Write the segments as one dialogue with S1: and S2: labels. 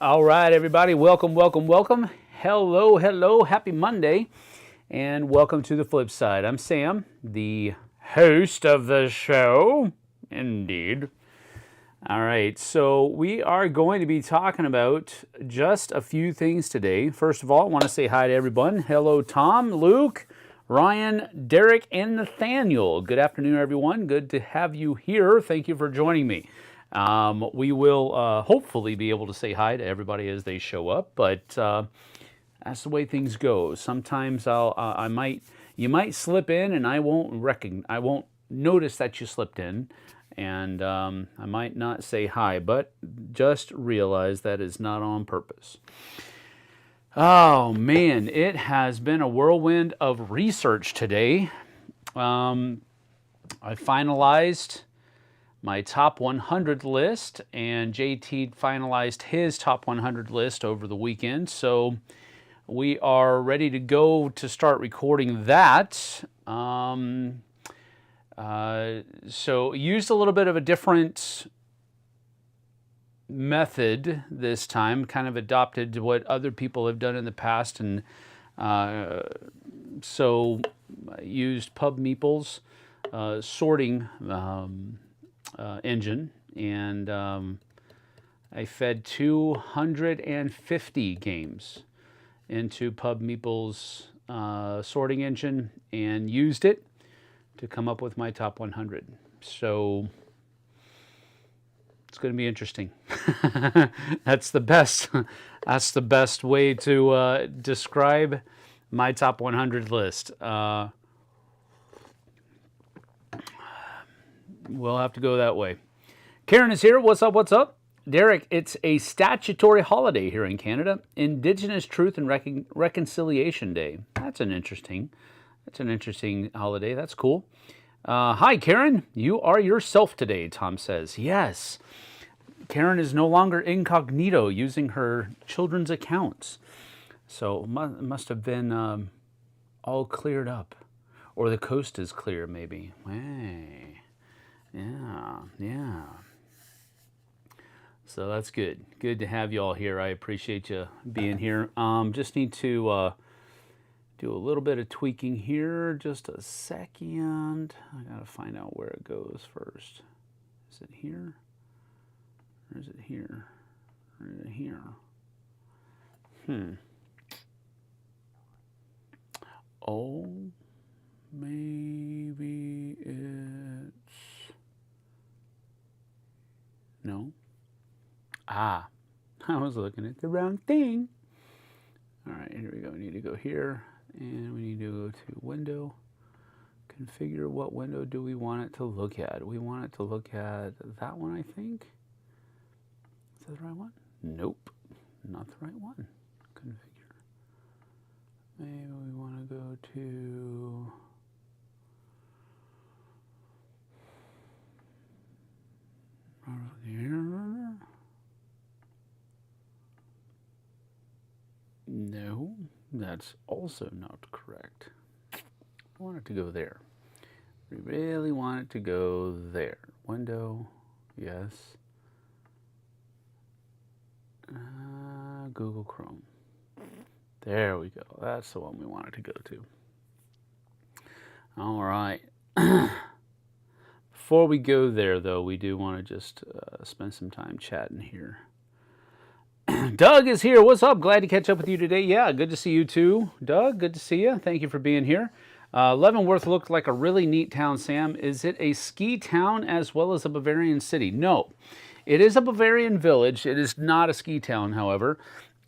S1: All right, everybody, welcome, welcome, welcome. Hello, hello, happy Monday, and welcome to the Flipside. I'm Sam, the host of the show. Indeed. All right, so we are going to be talking about just a few things today. First of all, I want to say hi to everyone. Hello, Tom, Luke, Ryan, Derek, and Nathaniel. Good afternoon, everyone. Good to have you here. Thank you for joining me. We will hopefully be able to say hi to everybody as they show up, but that's the way things go. Sometimes you might slip in, and I won't notice that you slipped in, and I might not say hi, but just realize that is not on purpose. Oh man, it has been a whirlwind of research today. I finalized my top 100 list, and JT finalized his top 100 list over the weekend. So we are ready to go to start recording that. So used a little bit of a different method this time, kind of adopted what other people have done in the past, and so I used PubMeeple's sorting engine, and I fed 250 games into PubMeeple's sorting engine and used it to come up with my top 100. So it's going to be interesting. That's the best. That's the best way to describe my top 100 list. We'll have to go that way. Karen is here. What's up? What's up? Derek, it's a statutory holiday here in Canada. Indigenous Truth and Reconciliation Day. That's an interesting holiday. That's cool. Hi, Karen. You are yourself today, Tom says. Yes. Karen is no longer incognito using her children's accounts. So it must have been all cleared up. Or the coast is clear, maybe. Hey. Yeah. So that's good. Good to have you all here. I appreciate you being here. Just need to do a little bit of tweaking here. Just a second. I gotta find out where it goes first. Is it here? Or is it here? Or is it here? Oh, maybe it's... No. I was looking at the wrong thing. All right, here we go. We need to go here, and we need to go to window. Configure. What window do we want it to look at? We want it to look at that one, I think. Is that the right one? Nope, not the right one. Configure. Maybe we want to go to... here. No, that's also not correct. I want it to go there. We really want it to go there. Window, yes. Google Chrome. There we go. That's the one we want it to go to. All right. Before we go there, though, we do want to just spend some time chatting here. Doug is here. What's up? Glad to catch up with you today. Yeah, good to see you too, Doug. Good to see you. Thank you for being here. Leavenworth looked like a really neat town, Sam. Is it a ski town as well as a Bavarian city? No, it is a Bavarian village. It is not a ski town, however.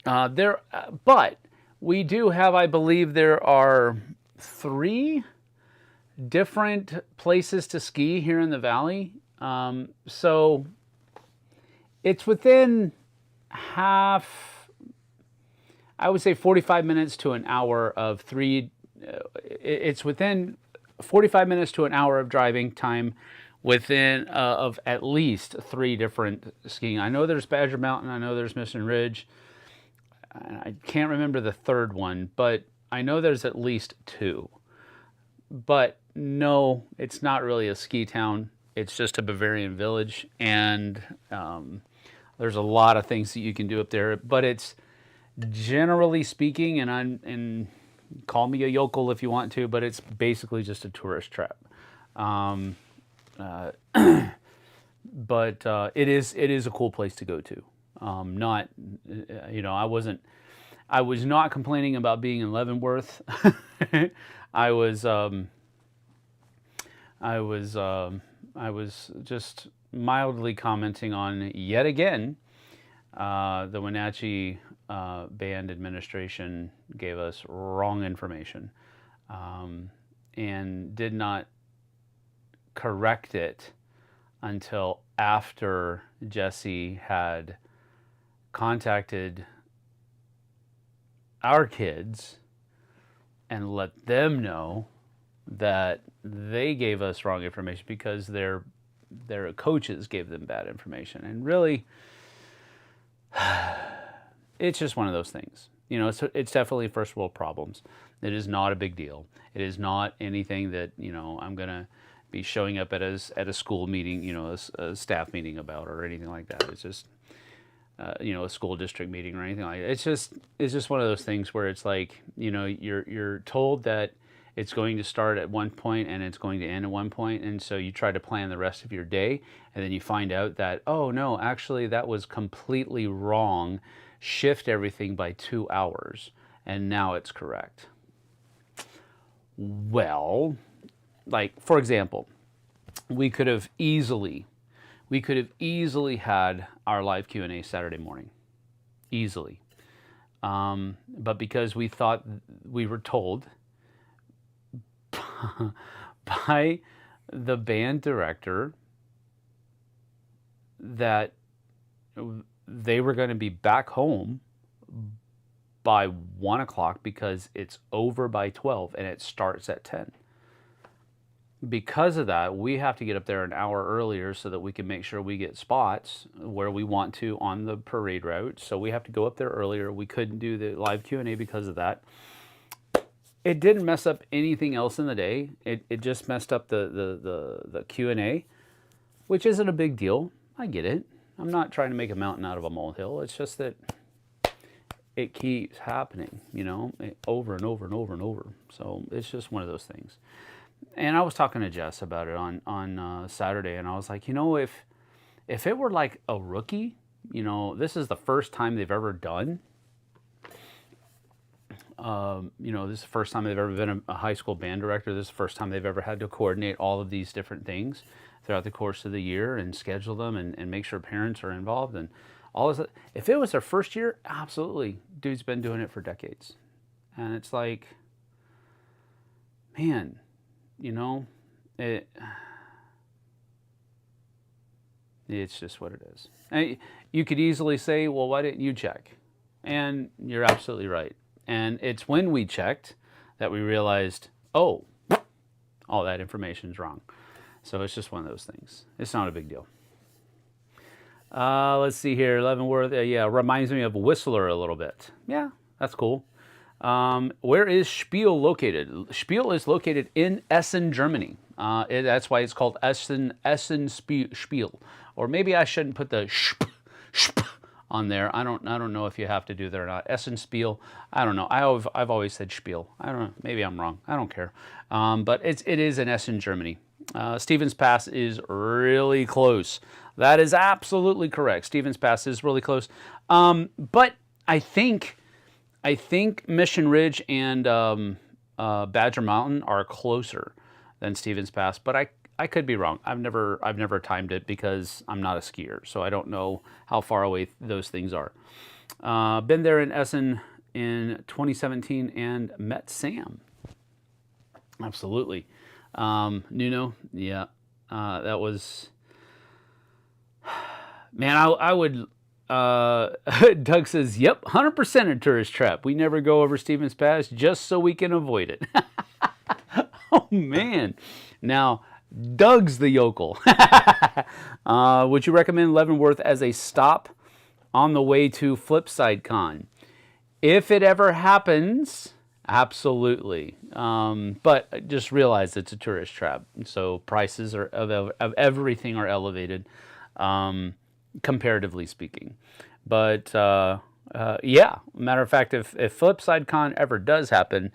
S1: But we do have, I believe, there are 3 different places to ski here in the valley. So it's within I would say 45 minutes to an hour of it's within 45 minutes to an hour of driving time within of at least 3 different skiing. I know there's Badger Mountain, I know there's Mission Ridge. I can't remember the third one, but I know there's at least 2. But no, it's not really a ski town. It's just a Bavarian village, and There's a lot of things that you can do up there, but it's generally speaking, and call me a yokel if you want to, but it's basically just a tourist trap. But it is a cool place to go to. Not, I was not complaining about being in Leavenworth. I was just mildly commenting on, yet again, the Wenatchee band administration gave us wrong information, and did not correct it until after Jesse had contacted our kids and let them know that they gave us wrong information because their coaches gave them bad information. And really, it's just one of those things. You know, it's definitely first world problems. It is not a big deal. It is not anything that, you know, I'm going to be showing up at a school meeting, you know, a staff meeting about, or anything like that. It's just, you know, a school district meeting or anything like that. It's just one of those things where it's like, you know, you're told that it's going to start at one point and it's going to end at one point, and so you try to plan the rest of your day, and then you find out that, oh no, actually that was completely wrong. Shift everything by 2 hours, and now it's correct. Well, like, for example, we could have easily had our live Q&A Saturday morning, easily. But because we thought, we were told by the band director that they were going to be back home by 1 o'clock because it's over by 12 and it starts at 10. Because of that, we have to get up there an hour earlier so that we can make sure we get spots where we want to on the parade route. So we have to go up there earlier. We couldn't do the live Q&A because of that. It didn't mess up anything else in the day. It just messed up the Q&A, which isn't a big deal. I get it. I'm not trying to make a mountain out of a molehill. It's just that it keeps happening, you know, over and over and over and over. So it's just one of those things. And I was talking to Jess about it on Saturday, and I was like, you know, if it were like a rookie, you know, this is the first time they've ever done, you know, this is the first time they've ever been a high school band director. This is the first time they've ever had to coordinate all of these different things throughout the course of the year and schedule them and make sure parents are involved and all this. If it was their first year, absolutely. Dude's been doing it for decades. And it's like, man, you know, it's just what it is. And you could easily say, well, why didn't you check? And you're absolutely right. And it's when we checked that we realized, oh, all that information's wrong. So it's just one of those things. It's not a big deal. Let's see here. Leavenworth, yeah, reminds me of Whistler a little bit. Yeah, that's cool. Where is Spiel located? Spiel is located in Essen, Germany. That's why it's called Essen Spiel. Or maybe I shouldn't put the sp on there. I don't know if you have to do that or not. Essen Spiel. I don't know. I've always said Spiel. I don't know. Maybe I'm wrong. I don't care. But it is in Essen, Germany. Stevens Pass is really close. That is absolutely correct. Stevens Pass is really close. But I think Mission Ridge and Badger Mountain are closer than Stevens Pass, but I could be wrong. I've never timed it because I'm not a skier, so I don't know how far away those things are. Been there in Essen in 2017 and met Sam. Absolutely. Nuno, yeah, that was, man, I would, Doug says, yep, 100% a tourist trap. We never go over Stevens Pass just so we can avoid it. Oh, man. Now, Doug's the yokel. Would you recommend Leavenworth as a stop on the way to Flipside Con? If it ever happens, absolutely. But just realize it's a tourist trap. So prices of everything are elevated. comparatively speaking. But yeah, matter of fact, if Flipside Con ever does happen,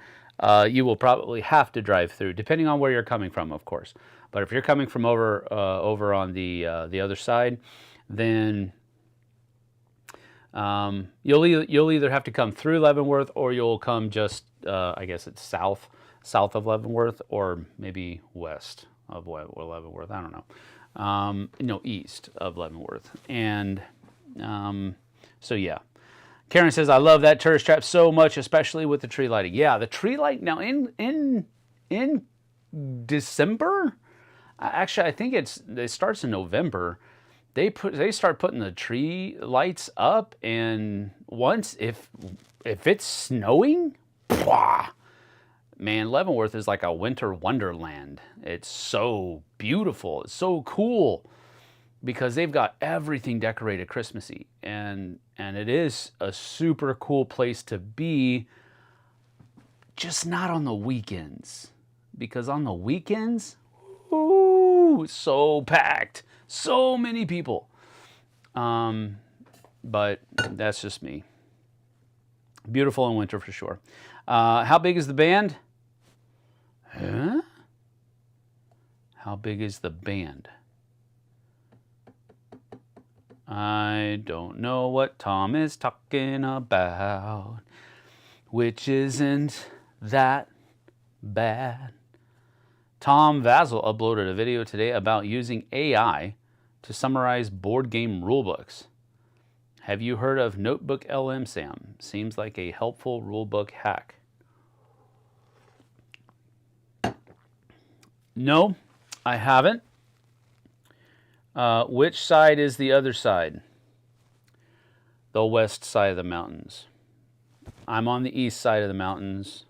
S1: you will probably have to drive through, depending on where you're coming from, of course. But if you're coming from over on the other side, then you'll either have to come through Leavenworth, or you'll come just I guess it's south of Leavenworth, or maybe west of Leavenworth. I don't know. No, east of Leavenworth. And so yeah. Karen says, I love that tourist trap so much, especially with the tree lighting. Yeah, the tree light now in December. Actually, I think it starts in November. They start putting the tree lights up, and once if it's snowing, man, Leavenworth is like a winter wonderland. It's so beautiful. It's so cool because they've got everything decorated Christmassy, and it is a super cool place to be, just not on the weekends, because on the weekends, ooh, so packed, so many people. But that's just me. Beautiful in winter for sure. How big is the band? Huh? How big is the band? I don't know what Tom is talking about, which isn't that bad. Tom Vazel uploaded a video today about using AI to summarize board game rulebooks. Have you heard of Notebook LM, Sam? Seems like a helpful rulebook hack. No, I haven't. Which side is the other side? The west side of the mountains. I'm on the east side of the mountains.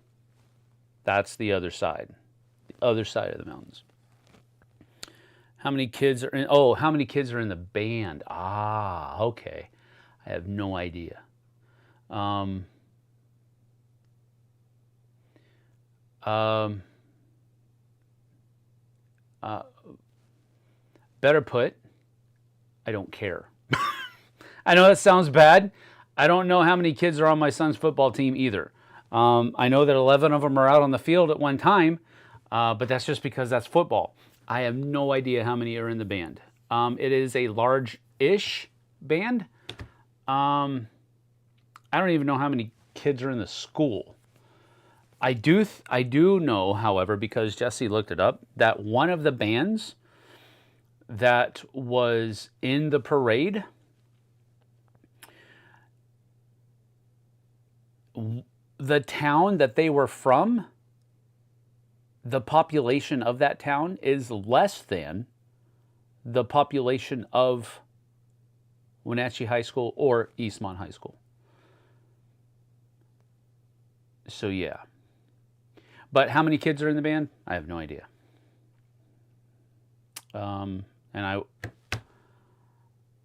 S1: That's the other side. The other side of the mountains. How many kids are in? Oh, how many kids are in the band? Ah, okay. I have no idea. Better put, I don't care. I know that sounds bad. I don't know how many kids are on my son's football team either. I know that 11 of them are out on the field at one time, but that's just because that's football. I have no idea how many are in the band. It is a large-ish band. I don't even know how many kids are in the school. I do know, however, because Jesse looked it up, that one of the bands that was in the parade, the town that they were from, the population of that town is less than the population of Wenatchee High School or Eastmont High School. So yeah. But how many kids are in the band? I have no idea. And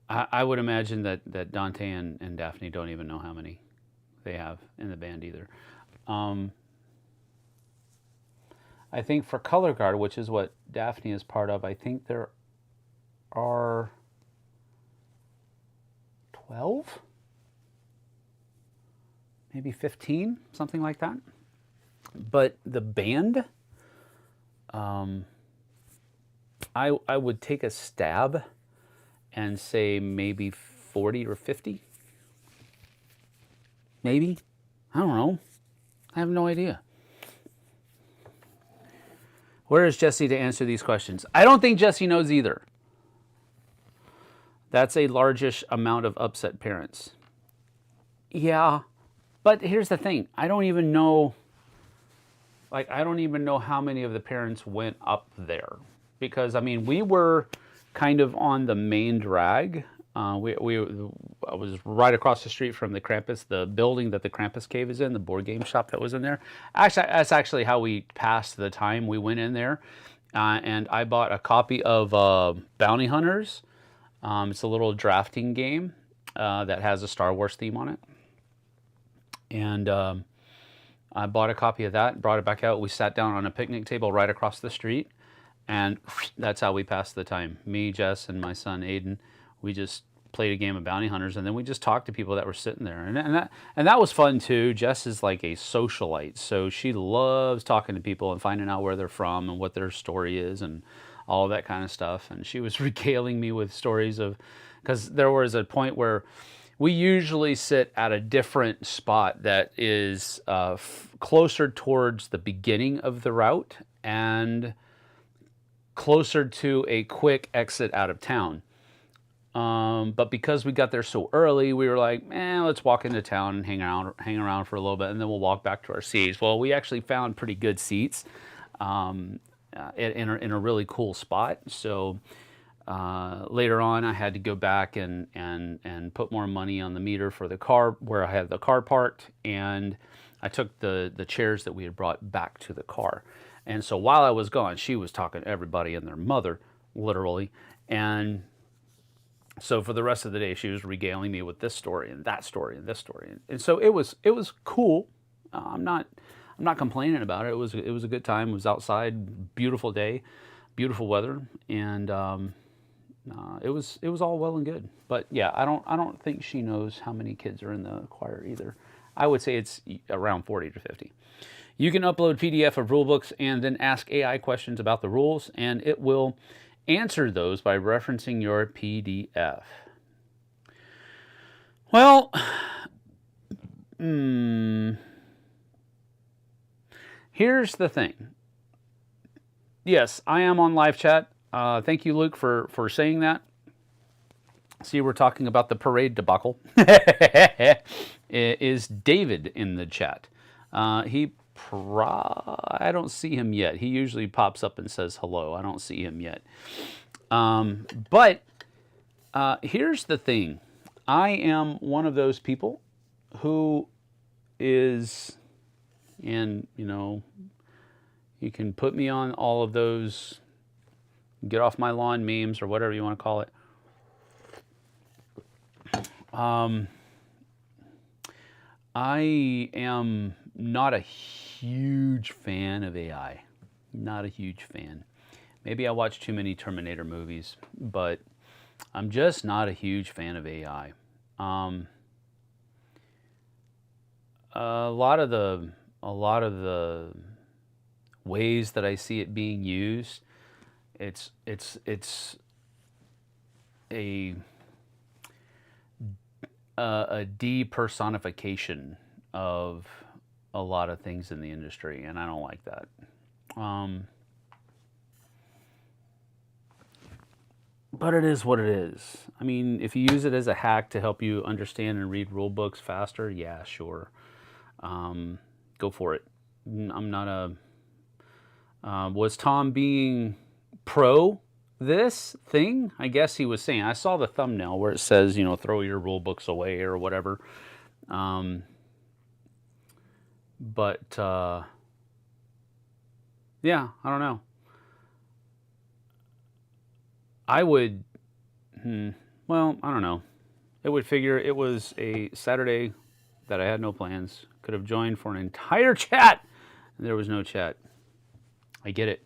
S1: I would imagine that Dante and Daphne don't even know how many they have in the band either. I think for Color Guard, which is what Daphne is part of, I think there are 12? Maybe 15, something like that. But the band, I would take a stab and say maybe 40 or 50. Maybe. I don't know. I have no idea. Where is Jesse to answer these questions? I don't think Jesse knows either. That's a largish amount of upset parents. Yeah, but here's the thing. I don't even know how many of the parents went up there. Because, I mean, we were kind of on the main drag. I was right across the street from the Krampus, the building that the Krampus Cave is in, the board game shop that was in there. Actually, that's actually how we passed the time. We went in there, and I bought a copy of Bounty Hunters. It's a little drafting game that has a Star Wars theme on it. And I bought a copy of that, brought it back out. We sat down on a picnic table right across the street, and that's how we passed the time. Me, Jess, and my son, Aiden, we just played a game of bounty hunters, and then we just talked to people that were sitting there, and that was fun too. Jess is like a socialite, so she loves talking to people and finding out where they're from and what their story is and all of that kind of stuff. And she was regaling me with stories of, because there was a point where we usually sit at a different spot that is closer towards the beginning of the route and closer to a quick exit out of town. But because we got there so early, we were like, let's walk into town and hang around for a little bit, and then we'll walk back to our seats. Well, we actually found pretty good seats in a really cool spot. So later on, I had to go back and put more money on the meter for the car where I had the car parked, and I took the chairs that we had brought back to the car. And so while I was gone, she was talking to everybody and their mother, literally, and so for the rest of the day, she was regaling me with this story and that story and this story, and so it was cool. I'm not complaining about it. It was a good time. It was outside, beautiful day, beautiful weather, and it was all well and good. But yeah, I don't think she knows how many kids are in the choir either. I would say it's around 40 to 50. You can upload PDF of rulebooks and then ask AI questions about the rules, and it will answer those by referencing your PDF. Well, here's the thing. Yes, I am on live chat. Thank you, Luke, for saying that. See, we're talking about the parade debacle. Is David in the chat? I don't see him yet. He usually pops up and says hello. I don't see him yet. But here's the thing. I am one of those people who is, and you can put me on all of those get off my lawn memes or whatever you want to call it. I am not a huge fan of AI. Not a huge fan. Maybe I watch too many Terminator movies, but I'm just not a huge fan of AI. A lot of the ways that I see it being used, it's a depersonification of a lot of things in the industry, and I don't like that. But it is what it is. I mean, if you use it as a hack to help you understand and read rule books faster, yeah, sure. Go for it. I'm not a... was Tom being pro this thing? I guess he was saying. I saw the thumbnail where it says, throw your rule books away or whatever. But yeah, I don't know. I would, well, I don't know. It would figure it was a Saturday that I had no plans. Could have joined for an entire chat, and there was no chat. I get it.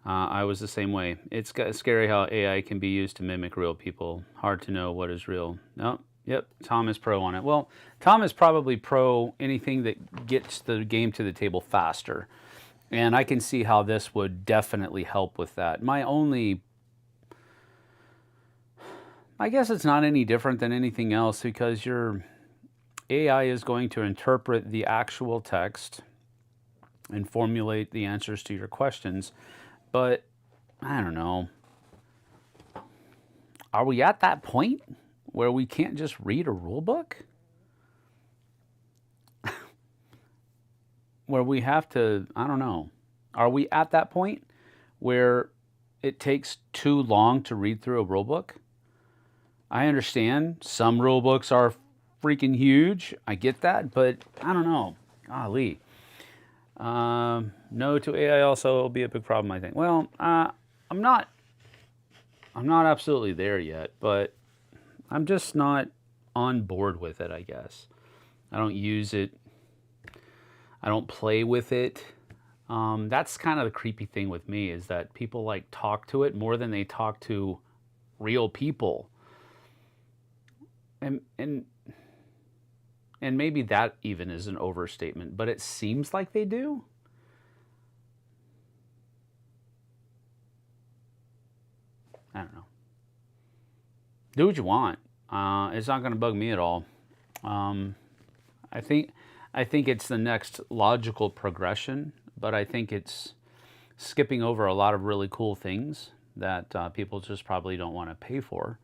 S1: I was the same way. It's scary how AI can be used to mimic real people. Hard to know what is real. No, yep, Tom is pro on it. Well, Tom is probably pro anything that gets the game to the table faster. And I can see how this would definitely help with that. I guess it's not any different than anything else, because your AI is going to interpret the actual text and formulate the answers to your questions. But I don't know. Are we at that point where we can't just read a rule book? Where we have to, I don't know. Are we at that point where it takes too long to read through a rule book? I understand some rule books are freaking huge. I get that, but I don't know. Golly. No to AI also will be a big problem, I think. Well, I'm not absolutely there yet, but I'm just not on board with it, I guess. I don't use it. I don't play with it. That's kind of the creepy thing with me, is that people like talk to it more than they talk to real people. and maybe that even is an overstatement, but it seems like they do. I don't know. Do what you want. It's not going to bug me at all. I think it's the next logical progression, but I think it's skipping over a lot of really cool things that people just probably don't want to pay for.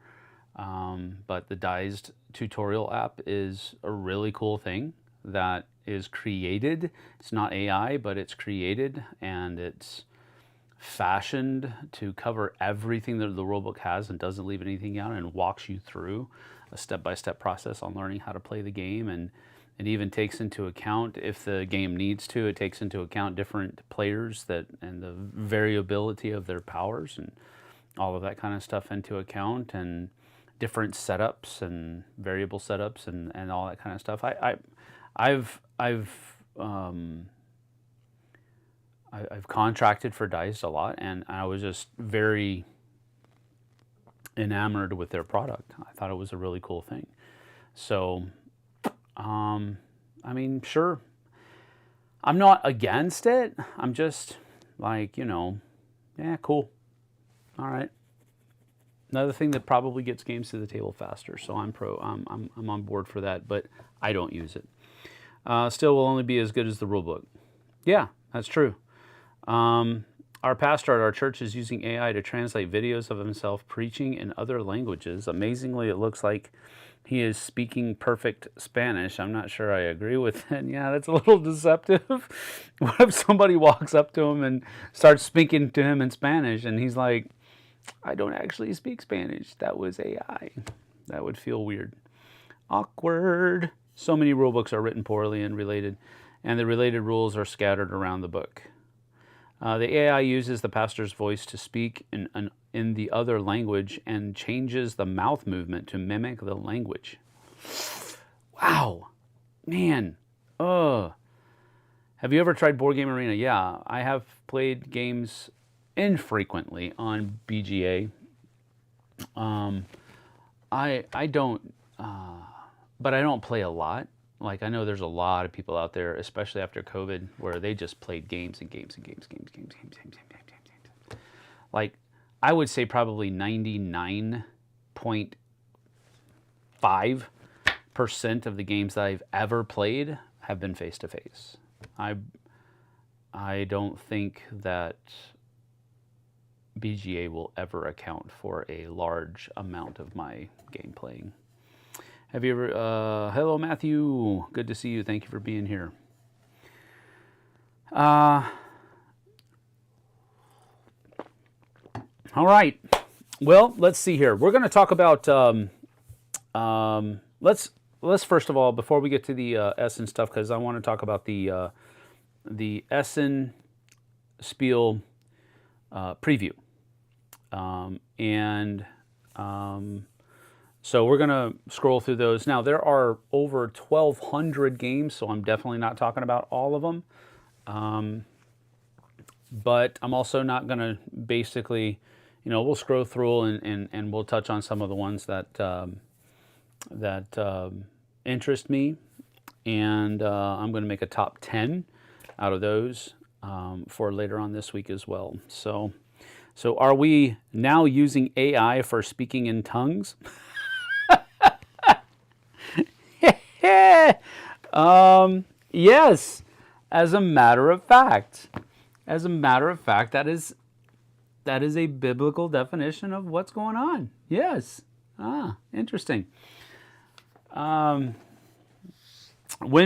S1: But the Dized tutorial app is a really cool thing that is created. It's not AI, but it's created and it's fashioned to cover everything that the rulebook has and doesn't leave anything out, and walks you through a step-by-step process on learning how to play the game. And it even takes into account, if the game needs to, it takes into account different players and the variability of their powers and all of that kind of stuff into account, and different setups and variable setups and all that kind of stuff. I've contracted for Diced a lot, and I was just very enamored with their product. I thought it was a really cool thing. So, I mean, sure, I'm not against it. I'm just like, yeah, cool. All right. Another thing that probably gets games to the table faster. So I'm on board for that, but I don't use it. Still will only be as good as the rulebook. Yeah, that's true. Our pastor at our church is using AI to translate videos of himself preaching in other languages. Amazingly, it looks like he is speaking perfect Spanish. I'm not sure I agree with it. Yeah, that's a little deceptive. What if somebody walks up to him and starts speaking to him in Spanish, and he's like, I don't actually speak Spanish. That was AI. That would feel weird. Awkward. So many rulebooks are written poorly and the related rules are scattered around the book. The AI uses the pastor's voice to speak in the other language and changes the mouth movement to mimic the language. Wow. Man. Have you ever tried Board Game Arena? Yeah, I have played games infrequently on BGA. I don't, but I don't play a lot. Like, I know there's a lot of people out there, especially after COVID, where they just played games and games and games. Like, I would say probably 99.5% of the games that I've ever played have been face-to-face. I don't think that BGA will ever account for a large amount of my game playing. Have you ever, hello Matthew, good to see you, thank you for being here. All right, well, let's see here. We're going to talk about, let's first of all, before we get to the Essen stuff, because I want to talk about the Essen Spiel preview. So we're going to scroll through those. Now, there are over 1,200 games, so I'm definitely not talking about all of them. But I'm also not going to basically, we'll scroll through and we'll touch on some of the ones that interest me. And I'm going to make a top 10 out of those for later on this week as well. So are we now using AI for speaking in tongues? Yes, as a matter of fact, that is a biblical definition of what's going on. Yes. Interesting. When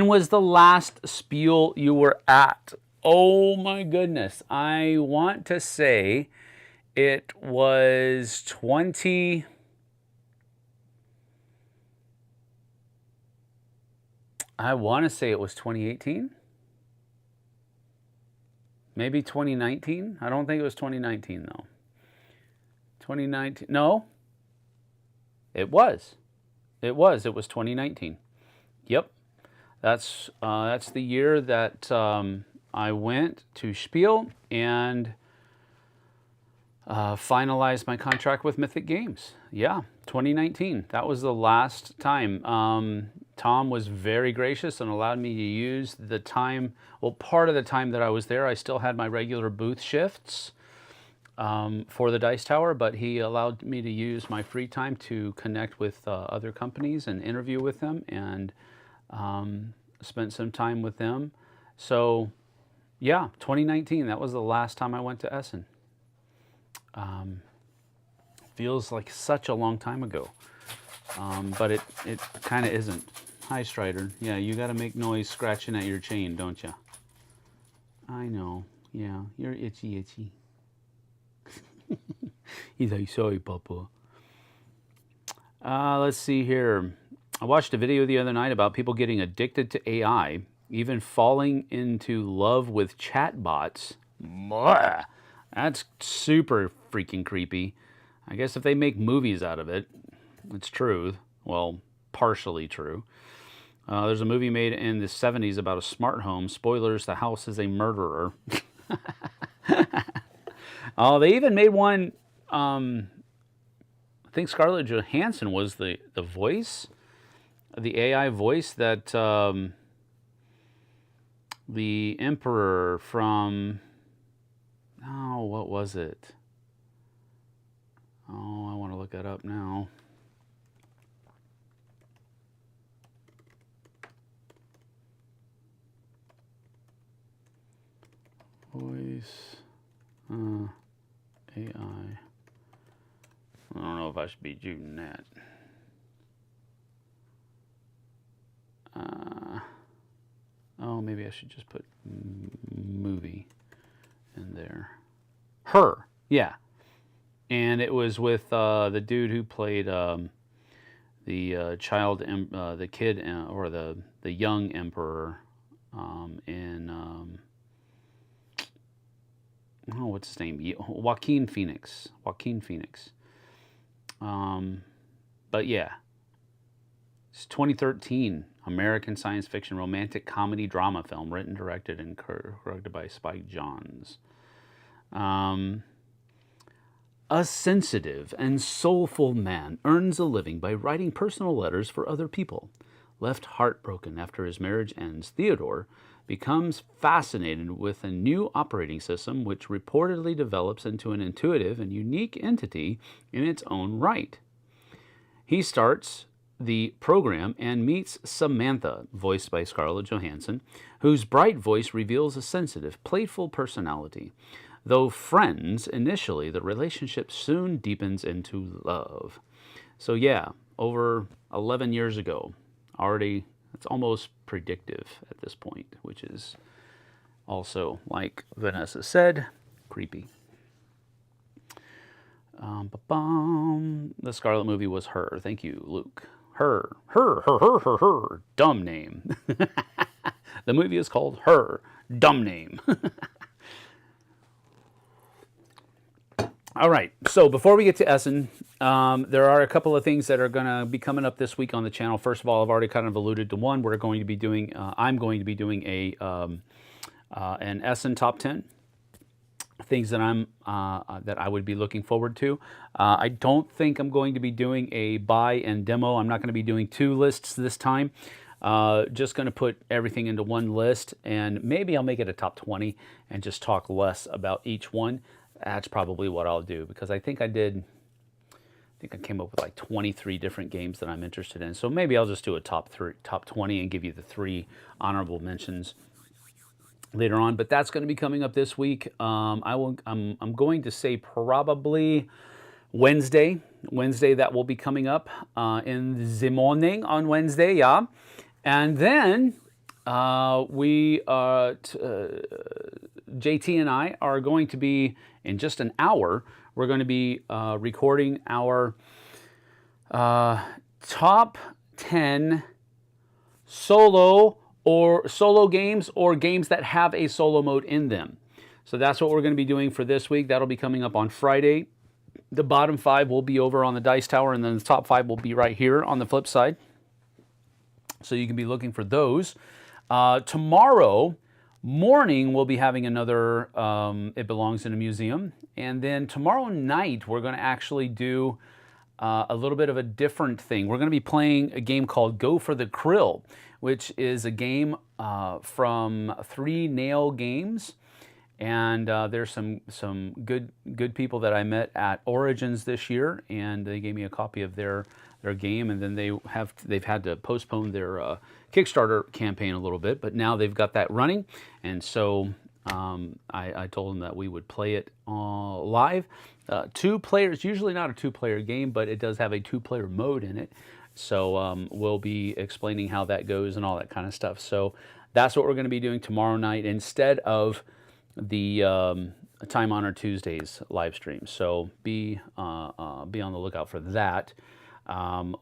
S1: was the last Spiel you were at? Oh my goodness. I want to say it was I want to say it was 2018. Maybe 2019. I don't think it was 2019 though. 2019. No. It was 2019. Yep. That's the year that I went to Spiel, and finalized my contract with Mythic Games. Yeah, 2019. That was the last time. Tom was very gracious and allowed me to use the time, well, part of the time that I was there. I still had my regular booth shifts for the Dice Tower, but he allowed me to use my free time to connect with other companies and interview with them, and spent some time with them. So yeah, 2019, that was the last time I went to Essen. Feels like such a long time ago, but it kind of isn't. Hi, Strider. Yeah, you got to make noise scratching at your chain, don't you? I know. Yeah, you're itchy. He's like, sorry, Papa. Let's see here. I watched a video the other night about people getting addicted to AI, even falling into love with chatbots. That's super freaking creepy. I guess if they make movies out of it, it's true. Well, partially true. There's a movie made in the 70s about a smart home. Spoilers, the house is a murderer. Oh, they even made one, I think Scarlett Johansson was the voice, the AI voice that the Emperor from, oh, what was it? Oh, I want to look that up now. Voice, AI. I don't know if I should be doing that. Oh, maybe I should just put movie in there. Her, yeah. And it was with the dude who played the child, the kid, or the young emperor in, oh, what's his name? Joaquin Phoenix. But yeah, it's 2013 American science fiction romantic comedy drama film, written, directed, and directed by Spike Jonze. A sensitive and soulful man earns a living by writing personal letters for other people. Left heartbroken after his marriage ends, Theodore becomes fascinated with a new operating system which reportedly develops into an intuitive and unique entity in its own right. He starts the program and meets Samantha, voiced by Scarlett Johansson, whose bright voice reveals a sensitive, playful personality. Though friends initially, the relationship soon deepens into love. So yeah, over 11 years ago, already, it's almost predictive at this point, which is also, like Vanessa said, creepy. The Scarlet movie was Her. Thank you, Luke. Her. Dumb name. The movie is called Her. Dumb name. All right, so before we get to Essen, there are a couple of things that are going to be coming up this week on the channel. First of all, I've already kind of alluded to one. We're going to be doing, I'm going to be doing an Essen top 10 things that that I would be looking forward to. I don't think I'm going to be doing a buy and demo. I'm not going to be doing two lists this time. Just going to put everything into one list, and maybe I'll make it a top 20 and just talk less about each one. That's probably what I'll do, because I think I came up with like 23 different games that I'm interested in. So maybe I'll just do a top 20 and give you the 3 honorable mentions later on. But that's going to be coming up this week. I'm going to say probably Wednesday that will be coming up in the morning on Wednesday, yeah. And then JT and I are going to be, in just an hour, we're going to be recording our top 10 solo games, or games that have a solo mode in them. So that's what we're going to be doing for this week. That'll be coming up on Friday. The bottom 5 will be over on the Dice Tower, and then the top 5 will be right here on the Flipside. So you can be looking for those. Tomorrow, morning, we'll be having another It Belongs in a Museum. And then tomorrow night, we're going to actually do a little bit of a different thing. We're going to be playing a game called Go for the Krill, which is a game from 3 Nail Games. And there's some good people that I met at Origins this year, and they gave me a copy of their game, and then they've had to postpone their Kickstarter campaign a little bit, but now they've got that running, and so I told them that we would play it live. 2 players, usually not a 2-player game, but it does have a 2-player mode in it. So we'll be explaining how that goes and all that kind of stuff. So that's what we're going to be doing tomorrow night instead of the Time Honor Tuesdays live stream. So be on the lookout for that.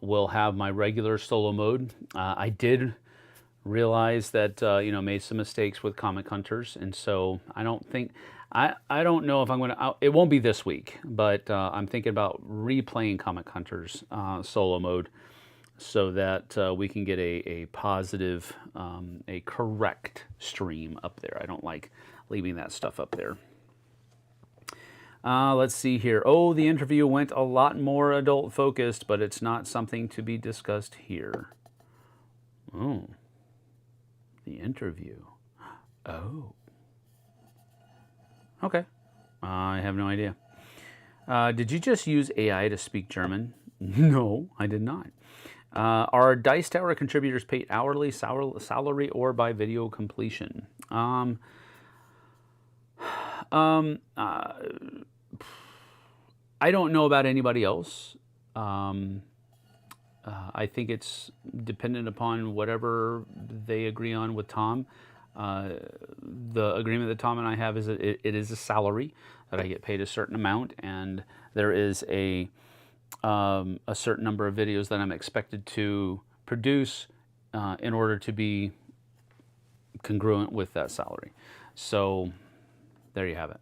S1: We'll have my regular solo mode. I did realize that made some mistakes with Comic Hunters, and so I don't know if I'm going to. It won't be this week, but I'm thinking about replaying Comic Hunters solo mode so that we can get a positive, a correct stream up there. I don't like leaving that stuff up there. Let's see here. Oh, the interview went a lot more adult focused, but it's not something to be discussed here. Oh, the interview. Oh. Okay. I have no idea. Did you just use AI to speak German? No, I did not. Are Dice Tower contributors paid hourly, salary, or by video completion? I don't know about anybody else. I think it's dependent upon whatever they agree on with Tom. The agreement that Tom and I have is that it is a salary, that I get paid a certain amount, and there is a certain number of videos that I'm expected to produce in order to be congruent with that salary. So there you have it.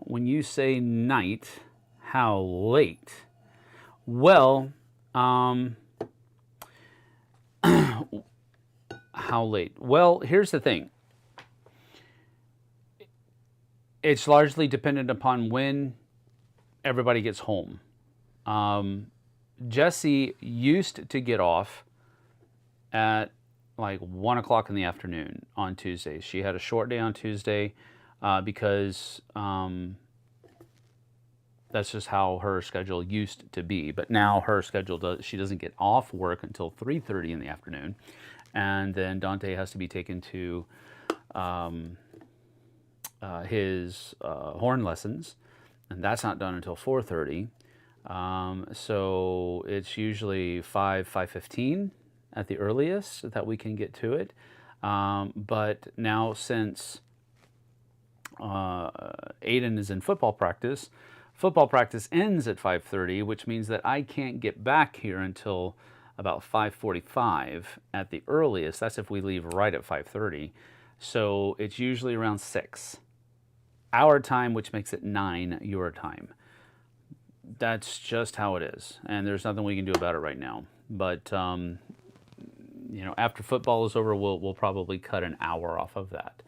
S1: When you say night, how late? Well, how late? Well, here's the thing. It's largely dependent upon when everybody gets home. Jessie used to get off at like 1 o'clock in the afternoon on Tuesdays. She had a short day on Tuesday because that's just how her schedule used to be. But now her schedule she doesn't get off work until 3:30 in the afternoon, and then Dante has to be taken to his horn lessons, and that's not done until 4:30. So it's usually 5:15 at the earliest that we can get to it. But now since Aiden is in football practice ends at 5:30, which means that I can't get back here until about 5:45 at the earliest. That's if we leave right at 5:30. So it's usually around 6 our time, which makes it 9 your time. That's just how it is, and there's nothing we can do about it right now. But after football is over, we'll probably cut an hour off of that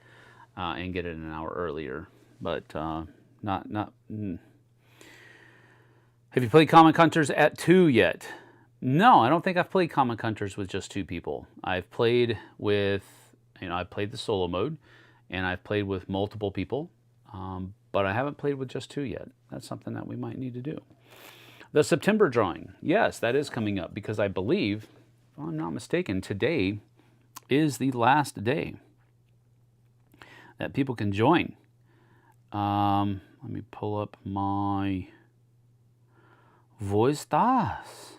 S1: and get it an hour earlier. But not. Have you played Comic Hunters at 2 yet? No, I don't think I've played Comic Hunters with just 2 people. I've played with, I've played the solo mode, and I've played with multiple people, but I haven't played with just 2 yet. That's something that we might need to do. The September drawing, yes, that is coming up because I believe, if I'm not mistaken, today is the last day that people can join. Let me pull up my voice das.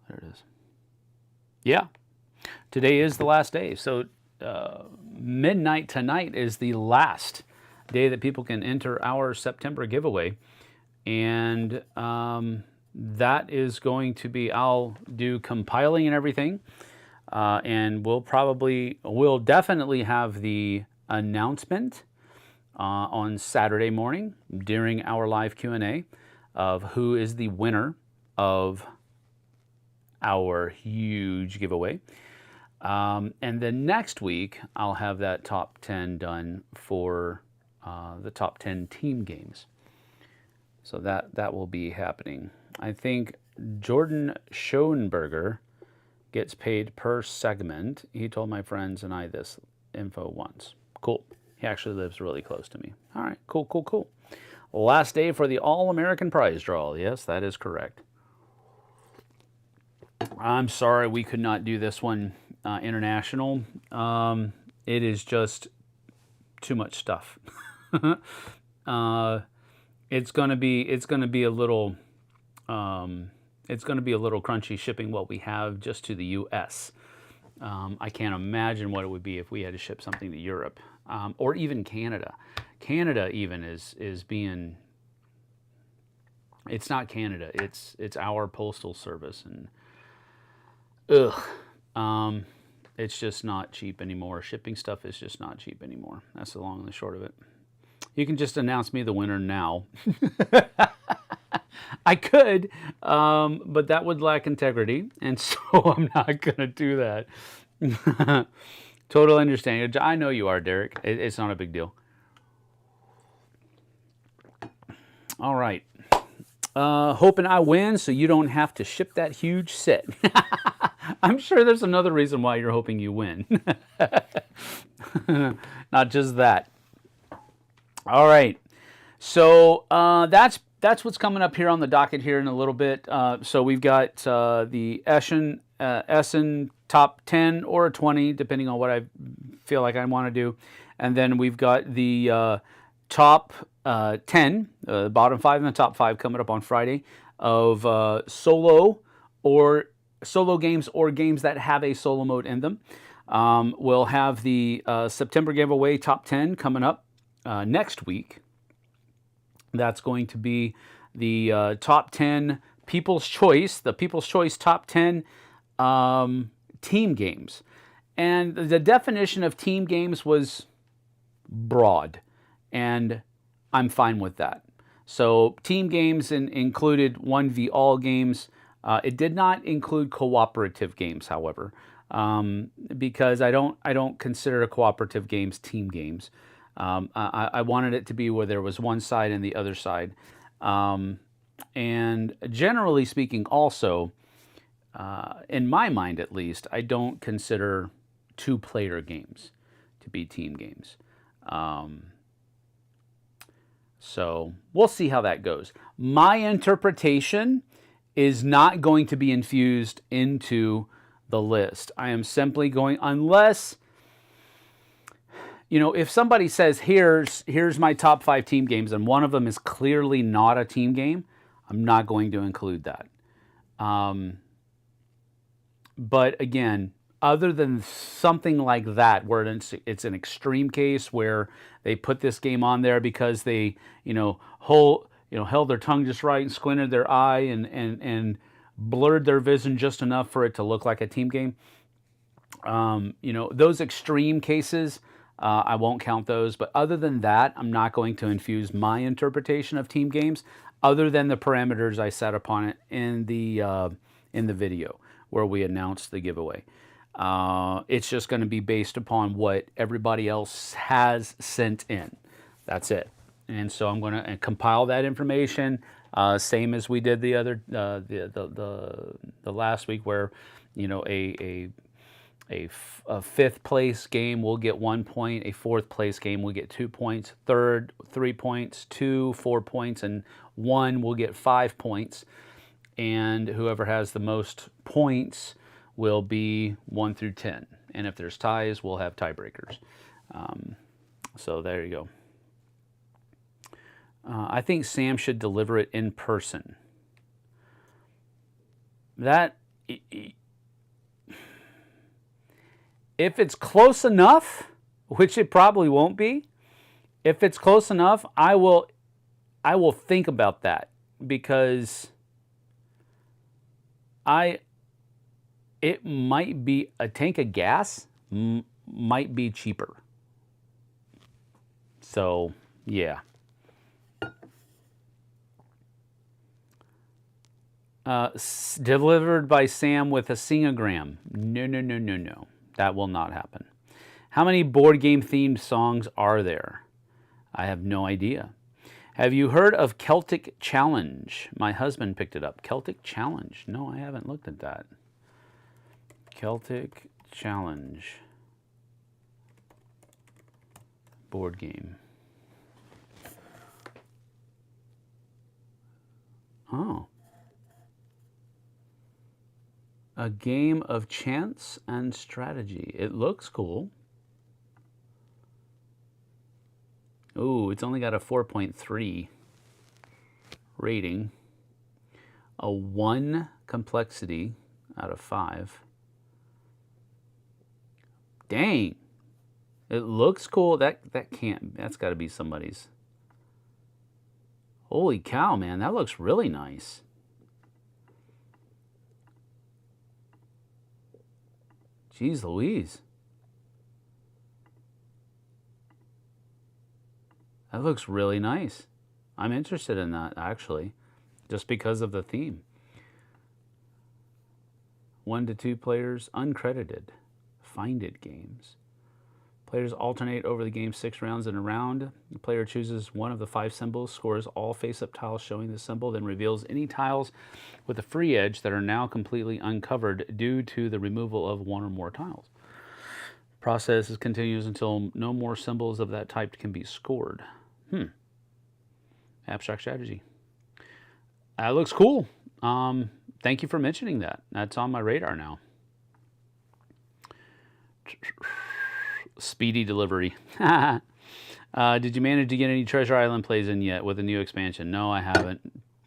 S1: There it is. Yeah, today is the last day. So midnight tonight is the last day that people can enter our September giveaway. And that is going to be, I'll do compiling and everything. And we'll definitely have the announcement on Saturday morning during our live Q&A of who is the winner of our huge giveaway. And then next week, I'll have that top 10 done for the top 10 team games. So that will be happening. I think Jordan Schoenberger gets paid per segment. He told my friends and I this info once. Cool. He actually lives really close to me. All right, cool, cool, cool. Last day for the All-American prize draw. Yes, that is correct. I'm sorry we could not do this one international. It is just too much stuff. It's gonna be a little crunchy shipping what we have just to the U.S. I can't imagine what it would be if we had to ship something to Europe or even Canada. Canada even is being. It's not Canada. It's our postal service, and it's just not cheap anymore. Shipping stuff is just not cheap anymore. That's the long and the short of it. You can just announce me the winner now. I could, but that would lack integrity, and so I'm not going to do that. Total understanding. I know you are, Derek. It's not a big deal. All right. Hoping I win so you don't have to ship that huge set. I'm sure there's another reason why you're hoping you win. Not just that. All right. So that's what's coming up here on the docket here in a little bit. So we've got the Essen top 10 or 20, depending on what I feel like I want to do. And then we've got the top 10, bottom 5 and the top 5 coming up on Friday of solo games or games that have a solo mode in them. We'll have the September giveaway top 10 coming up next week. That's going to be the top 10 People's Choice, the People's Choice top 10 team games. And the definition of team games was broad, and I'm fine with that. So team games included 1v-all games. It did not include cooperative games, however, because I don't consider cooperative games team games. I wanted it to be where there was one side and the other side. And generally speaking also, in my mind at least, I don't consider two-player games to be team games. So we'll see how that goes. My interpretation is not going to be infused into the list. I am simply going, unless, you know, if somebody says, here's my top 5 team games, and one of them is clearly not a team game, I'm not going to include that. But again, other than something like that, where it's an extreme case where they put this game on there because they, held their tongue just right and squinted their eye and blurred their vision just enough for it to look like a team game. Those extreme cases, I won't count those. But other than that, I'm not going to infuse my interpretation of team games, other than the parameters I set upon it in the video where we announced the giveaway. It's just going to be based upon what everybody else has sent in. That's it. And so I'm going to compile that information, same as we did the other the last week, where a fifth place game will get 1 point, a fourth place game will get 2 points, third 3 points, 2 4 points, and 1 will get 5 points. And whoever has the most points will be 1 through 10. And if there's ties, we'll have tiebreakers. So there you go. I think Sam should deliver it in person. If it's close enough, which it probably won't be, if it's close enough, I will think about that, because it might be, a tank of gas might be cheaper. So, yeah. Delivered by Sam with a singogram. No, no, no, no, no. That will not happen. How many board game themed songs are there? I have no idea. Have you heard of Celtic Challenge? My husband picked it up. Celtic Challenge. No, I haven't looked at that. Celtic Challenge. Board game. Oh. A game of chance and strategy. It looks cool. Ooh, it's only got a 4.3 rating. A 1 complexity out of 5. Dang. It looks cool. That's got to be somebody's. Holy cow, man. That looks really nice. Jeez Louise. That looks really nice. I'm interested in that, actually, just because of the theme. 1 to 2 players, uncredited. Find It games. Players alternate over the game 6 rounds in a round. The player chooses one of the 5 symbols, scores all face-up tiles showing the symbol, then reveals any tiles with a free edge that are now completely uncovered due to the removal of 1 or more tiles. Process continues until no more symbols of that type can be scored. Abstract strategy. That looks cool. Thank you for mentioning that. That's on my radar now. Speedy delivery. Did you manage to get any Treasure Island plays in yet with the new expansion? No, I haven't.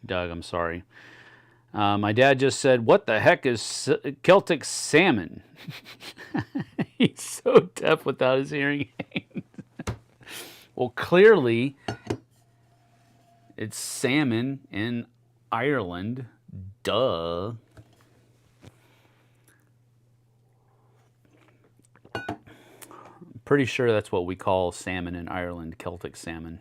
S1: Doug, I'm sorry. My dad just said, what the heck is Celtic salmon? He's so deaf without his hearing aids. Well, clearly, it's salmon in Ireland. Duh. Pretty sure that's what we call salmon in Ireland, Celtic salmon.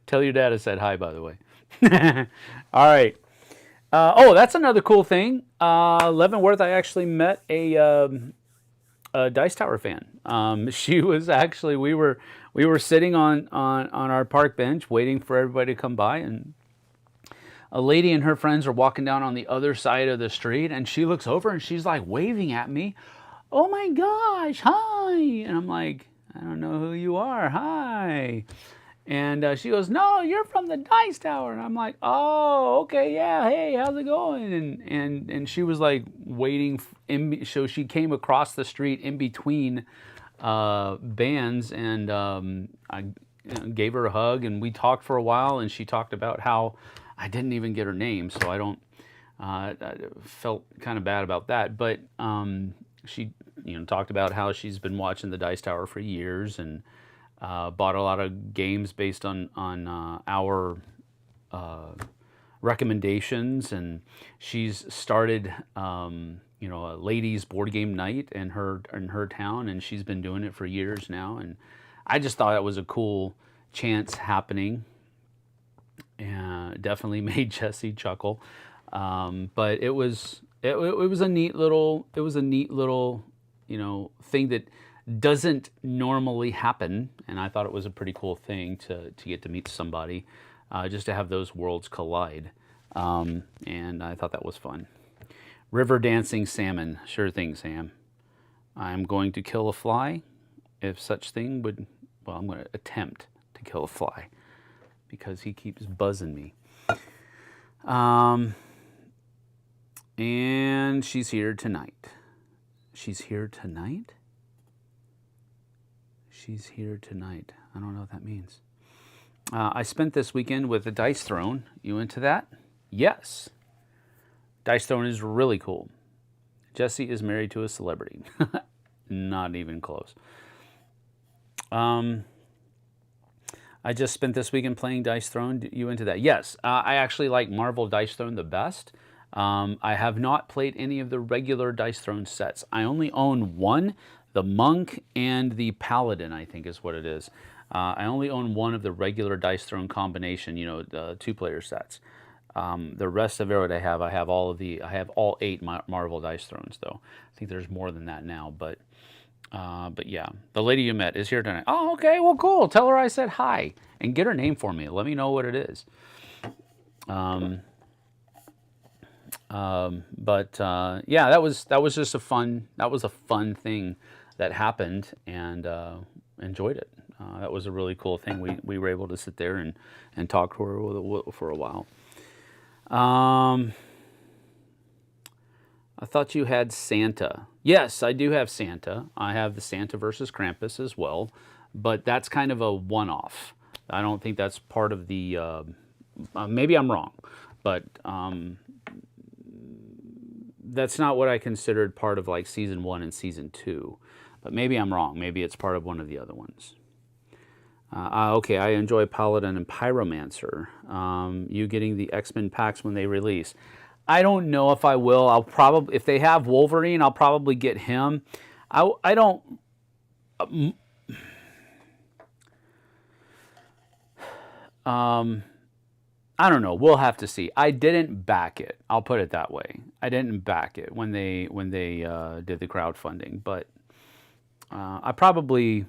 S1: Tell your dad I said hi, by the way. All right. Oh, that's another cool thing. Leavenworth, I actually met a Dice Tower fan. She was actually, we were sitting on our park bench waiting for everybody to come by, and a lady and her friends are walking down on the other side of the street, and she looks over and she's like waving at me. Oh my gosh, hi. And I'm like, I don't know who you are. Hi. And she goes, no, you're from the Dice Tower. And I'm like, oh, okay, yeah, hey, how's it going? And she was like waiting, so she came across the street in between bands, and I gave her a hug, and we talked for a while, and she talked about how I didn't even get her name, so I felt kind of bad about that. But she talked about how she's been watching the Dice Tower for years, and bought a lot of games based on our recommendations, and she's started a ladies board game night in her town, and she's been doing it for years now, and I just thought it was a cool chance happening, and definitely made Jesse chuckle. But it was a neat little thing that doesn't normally happen, and I thought it was a pretty cool thing to get to meet somebody, just to have those worlds collide, and I thought that was fun. River dancing salmon, sure thing, Sam. I'm going to kill a fly, if such thing would. Well, I'm going to attempt to kill a fly because he keeps buzzing me. And she's here tonight. She's here tonight? She's here tonight. I don't know what that means. I spent this weekend with the Dice Throne. You into that? Yes. Dice Throne is really cool. Jesse is married to a celebrity. Not even close. I just spent this weekend playing Dice Throne. You into that? Yes. I actually like Marvel Dice Throne the best. I have not played any of the regular Dice Throne sets. I only own one, the Monk and the Paladin, I think is what it is. I only own one of the regular Dice Throne combination, you know, the 2-player sets. The rest of it I have I have all 8 Marvel Dice Thrones though. I think there's more than that now, but yeah, the lady you met is here tonight. Oh, okay, well, cool. Tell her I said hi and get her name for me. Let me know what it is. Yeah, that was just a fun thing that happened, and enjoyed it. That was a really cool thing. We were able to sit there and talk to her for a while. I thought you had Santa. Yes, I do have Santa. I have the Santa versus Krampus as well, but that's kind of a one-off. I don't think that's part of the, maybe I'm wrong, but that's not what I considered part of like season 1 and season 2. But maybe I'm wrong. Maybe it's part of one of the other ones. Okay, I enjoy Paladin and Pyromancer. You getting the X-Men packs when they release. I don't know if I will. I'll probably, if they have Wolverine, I'll probably get him. I don't... I don't know. We'll have to see. I didn't back it. I'll put it that way. I didn't back it when they did the crowdfunding, but I probably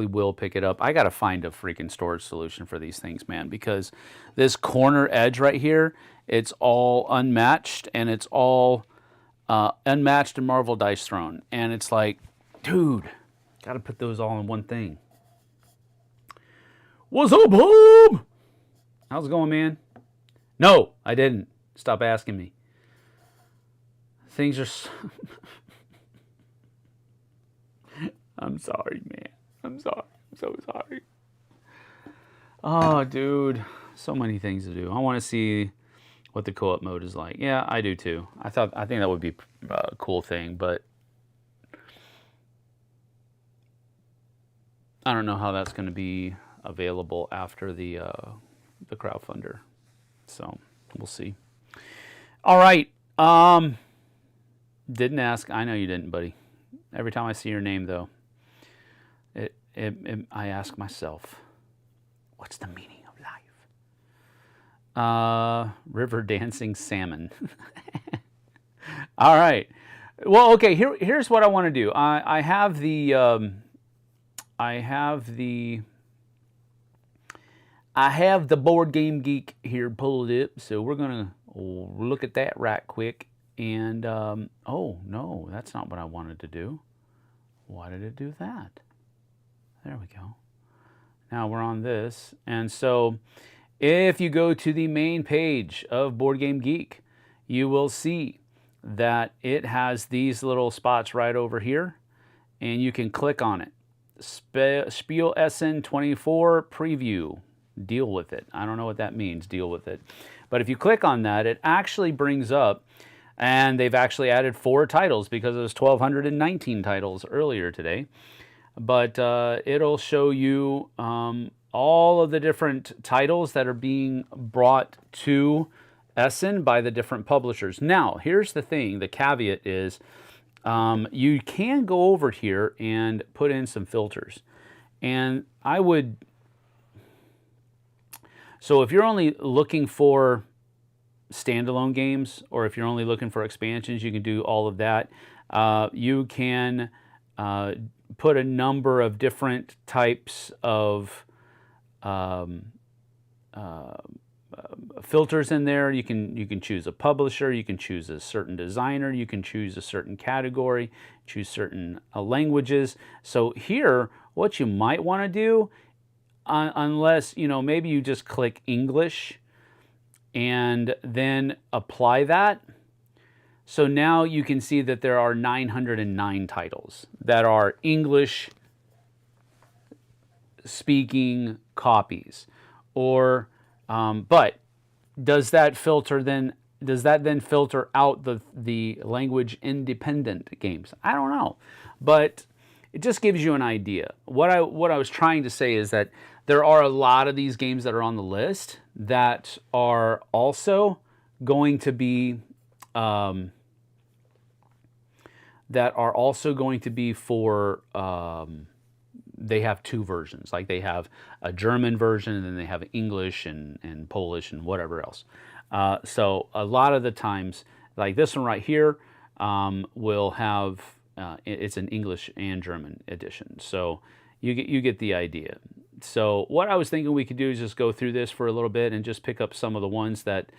S1: will pick it up. I got to find a freaking storage solution for these things, man, because this corner edge right here, it's all unmatched, and it's all unmatched in Marvel Dice Throne, and it's like, dude, got to put those all in one thing. What's up, Bob? How's it going, man? No, I didn't. Stop asking me. Things are... I'm sorry, man. I'm sorry. I'm so sorry. Oh, dude. So many things to do. I want to see what the co-op mode is like. Yeah, I do too. I think that would be a cool thing, but I don't know how that's going to be available after the crowdfunder. So we'll see. All right. Didn't ask. I know you didn't, buddy. Every time I see your name, though, I ask myself, what's the meaning of life? River dancing salmon. All right. Well, okay. Here's what I want to do. I have the Board Game Geek here pulled up, so we're gonna look at that right quick. And oh no, that's not what I wanted to do. Why did it do that? There we go. Now we're on this, and so if you go to the main page of Board Game Geek, you will see that it has these little spots right over here, and you can click on it. Spiel Essen 24 preview. Deal with it. I don't know what that means, deal with it. But if you click on that, it actually brings up, and they've actually added 4 titles because it was 1,219 titles earlier today. But it'll show you all of the different titles that are being brought to Essen by the different publishers. Now, here's the thing, the caveat is you can go over here and put in some filters. And I would... So if you're only looking for standalone games, or if you're only looking for expansions, you can do all of that. You can put a number of different types of filters in there. You can choose a publisher, you can choose a certain designer, you can choose a certain category, choose certain languages. So here, what you might want to do, unless, you know, maybe you just click English and then apply that. So now you can see that there are 909 titles that are English speaking copies. Or, but does that then filter out the language independent games? I don't know, but it just gives you an idea. What I was trying to say is that there are a lot of these games that are on the list that are also going to be for they have two versions. Like they have a German version, and then they have English and Polish and whatever else. So a lot of the times, like this one right here, will have it's an English and German edition. So you get the idea. So what I was thinking we could do is just go through this for a little bit and just pick up some of the ones that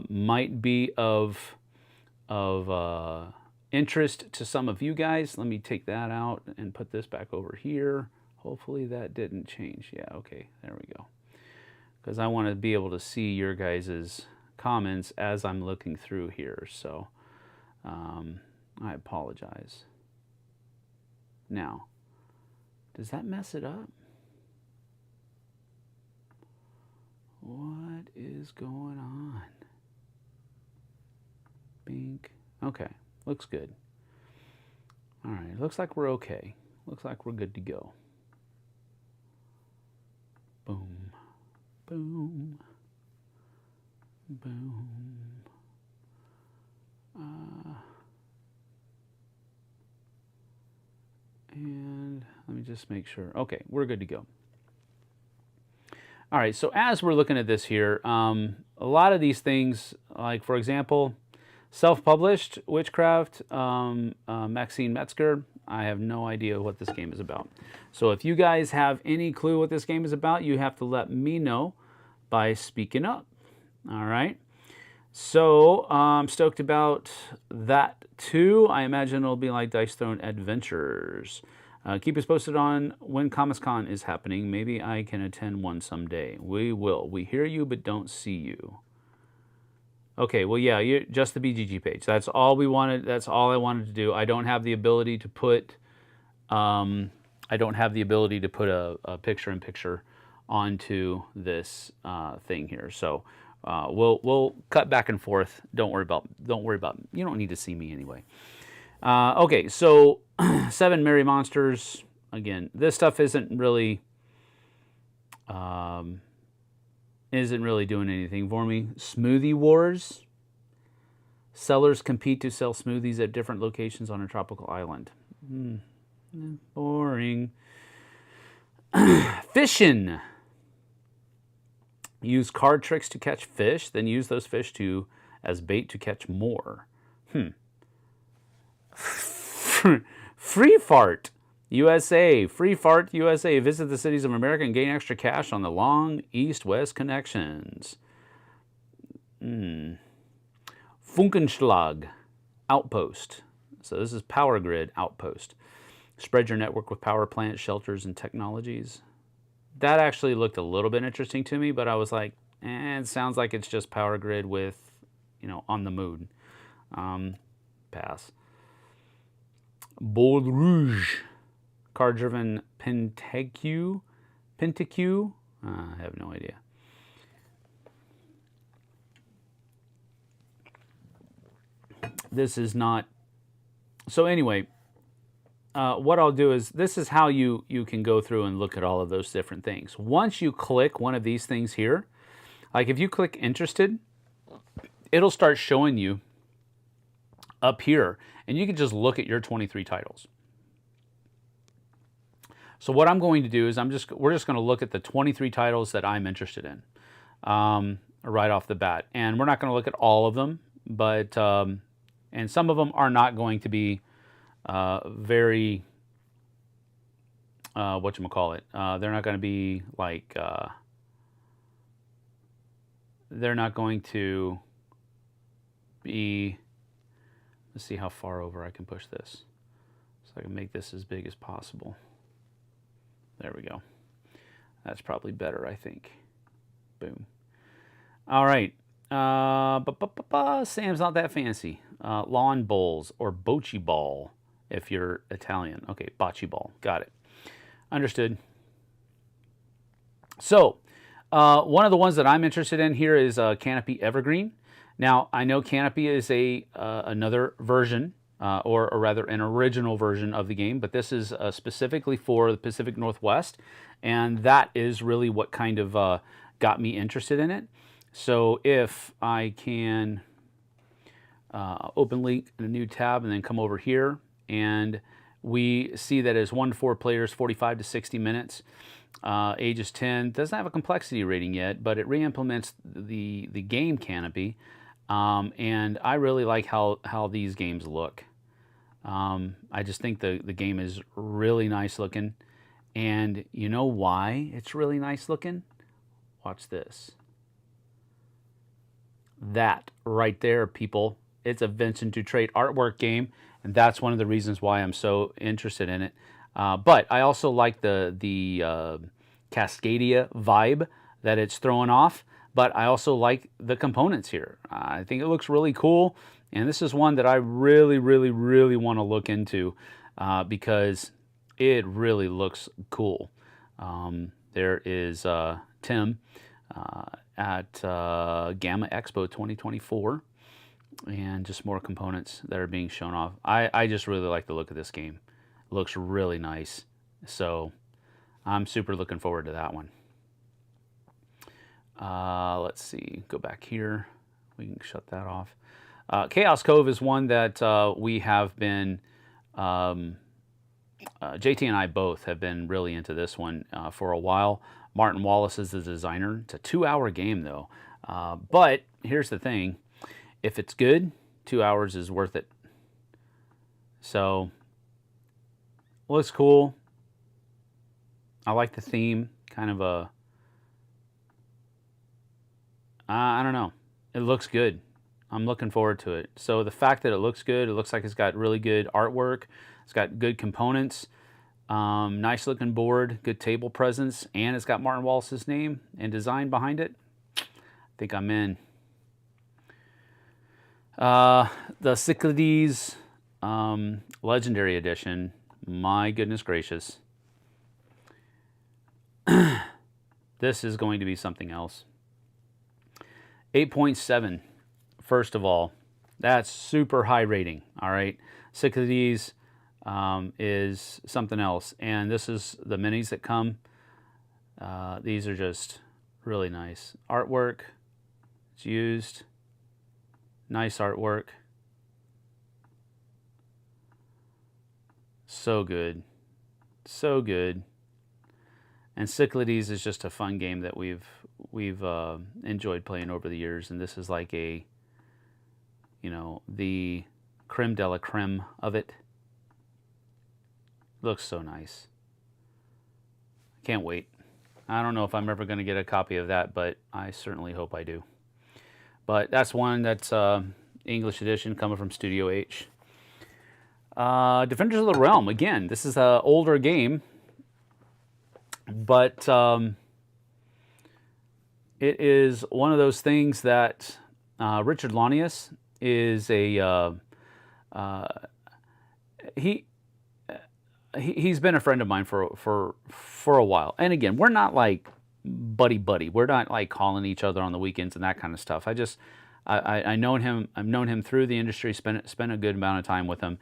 S1: might be of interest to some of you guys. Let me take that out and put this back over here. Hopefully that didn't change. Yeah, okay, there we go. Because I want to be able to see your guys' comments as I'm looking through here. So I apologize. Now, does that mess it up? What is going on? Bink. Okay, looks good. All right, looks like we're okay. Looks like we're good to go. Boom, boom, boom. And let me just make sure. Okay, we're good to go. All right, so as we're looking at this here, a lot of these things, like for example, self-published Witchcraft, Maxine Metzger, I have no idea what this game is about. So if you guys have any clue what this game is about, you have to let me know by speaking up. All right. So I'm stoked about that too. I imagine it'll be like Dice Throne Adventures. Keep us posted on when Comic-Con is happening. Maybe I can attend one someday. We will. We hear you but don't see you. Okay, well, yeah, just the BGG page. That's all we wanted. That's all I wanted to do. I don't have the ability to put. I don't have the ability to put a picture-in-picture onto this thing here. So we'll cut back and forth. Don't worry about. You don't need to see me anyway. Okay, so 7 Merry Monsters. Again, this stuff isn't really doing anything for me. Smoothie Wars. Sellers compete to sell smoothies at different locations on a tropical island. Boring. Fishing. Use card tricks to catch fish, then use those fish as bait to catch more. Free Fart USA. Free Fart USA. Visit the cities of America and gain extra cash on the long east-west connections. Funkenschlag Outpost. So this is Power Grid Outpost. Spread your network with power plants, shelters, and technologies. That actually looked a little bit interesting to me, but I was like, it sounds like it's just Power Grid with, on the moon. Pass. Bold Rouge. Card-driven Pentacue. I have no idea. This is not. So anyway, what I'll do is, this is how you can go through and look at all of those different things. Once you click one of these things here, like if you click interested, it'll start showing you up here, and you can just look at your 23 titles. So what I'm going to do is we're just going to look at the 23 titles that I'm interested in right off the bat. And we're not going to look at all of them, but and some of them are not going to be very whatchamacallit. They're not going to be like they're not going to be. Let's see how far over I can push this, so I can make this as big as possible. There we go. That's probably better, I think. Boom. All right. Sam's not that fancy. Lawn bowls, or bocce ball if you're Italian. Okay, bocce ball. Got it. Understood. So one of the ones that I'm interested in here is Canopy Evergreen. Now, I know Canopy is another version, or rather an original version of the game, but this is specifically for the Pacific Northwest, and that is really what kind of got me interested in it. So if I can open link in a new tab and then come over here, and We see that as 1 to 4 players, 45 to 60 minutes. Ages 10, doesn't have a complexity rating yet, but it re-implements the game canopy. And I really like how these games look. I just think the game is really nice looking. And you know why it's really nice looking? Watch this. That right there, people. It's a Vincent Dutrait artwork game, and that's one of the reasons why I'm so interested in it. But I also like the Cascadia vibe that it's throwing off, but I also like the components here. I think it looks really cool, and this is one that I really, really, really want to look into because it really looks cool. There is Tim at Gamma Expo 2024, and just more components that are being shown off. I just really like the look of this game. It looks really nice, so I'm super looking forward to that one. Let's see, go back here. We can shut that off. Chaos Cove is one that we have been, JT and I both have been really into this one for a while. Martin Wallace is the designer. It's a 2-hour game though. But here's the thing, if it's good, 2 hours is worth it. So, looks cool. I like the theme, kind of a, I don't know. It looks good. I'm looking forward to it. So the fact that it looks good, it looks like it's got really good artwork, it's got good components, nice looking board, good table presence, and it's got Martin Wallace's name and design behind it. I think I'm in. The Cyclades Legendary Edition, my goodness gracious. This is going to be something else. 8.7, first of all, that's super high rating, all right? Cyclades is something else, and this is the minis that come. These are just really nice. Artwork, it's used, nice artwork. So good, so good. And Cyclades is just a fun game that we've enjoyed playing over the years, and this is like a, you know, the creme de la creme of it. Looks so nice. Can't wait. I don't know if I'm ever going to get a copy of that, but I certainly hope I do. But that's one that's English edition coming from Studio H. Defenders of the Realm, again, this is an older game, but it is one of those things that Richard Launius is a he's been a friend of mine for a while. And again, we're not like buddy. We're not like calling each other on the weekends and that kind of stuff. I've known him through the industry, spent a good amount of time with him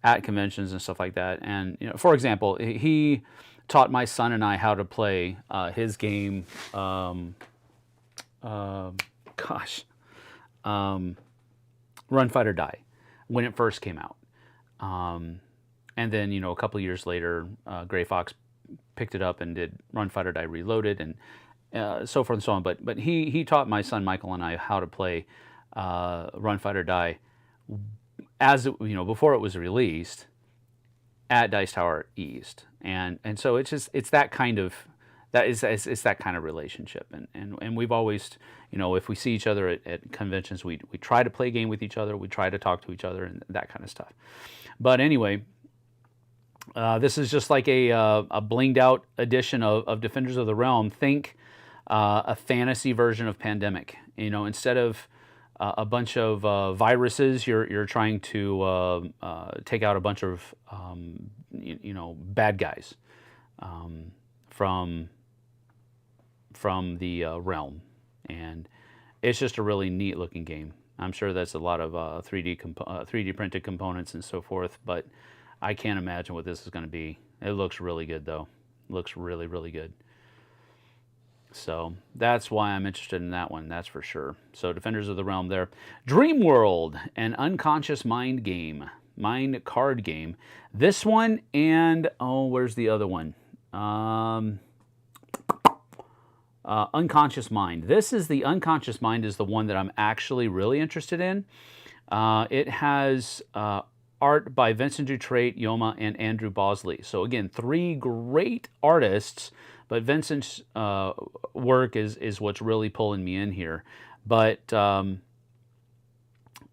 S1: at conventions and stuff like that. And you know, for example, he taught my son and I how to play his game. Run, Fight or Die, when it first came out. And then, you know, a couple years later, Gray Fox picked it up and did Run, Fight or Die Reloaded, and so forth and so on. But he taught my son Michael and I how to play Run, Fight or Die as it, you know, before it was released at Dice Tower East, and so it's that kind of that kind of relationship, and we've always, you know, if we see each other at conventions, we try to play a game with each other, we try to talk to each other, and that kind of stuff. But anyway, this is just like a blinged out edition of Defenders of the Realm. Think a fantasy version of Pandemic. You know, instead of a bunch of viruses, you're trying to take out a bunch of you know, bad guys from the realm, and it's just a really neat looking game. I'm sure that's a lot of 3D printed components and so forth, but I can't imagine what this is going to be. It looks really good though. It looks really, really good. So that's why I'm interested in that one, that's for sure. So Defenders of the Realm there. Dream World, an unconscious mind game. Mind card game. This one and, oh, where's the other one? Unconscious Mind. This is the Unconscious Mind is the one that I'm actually really interested in. It has art by Vincent Dutrait, Yoma, and Andrew Bosley. So again, 3 great artists, but Vincent's work is what's really pulling me in here. But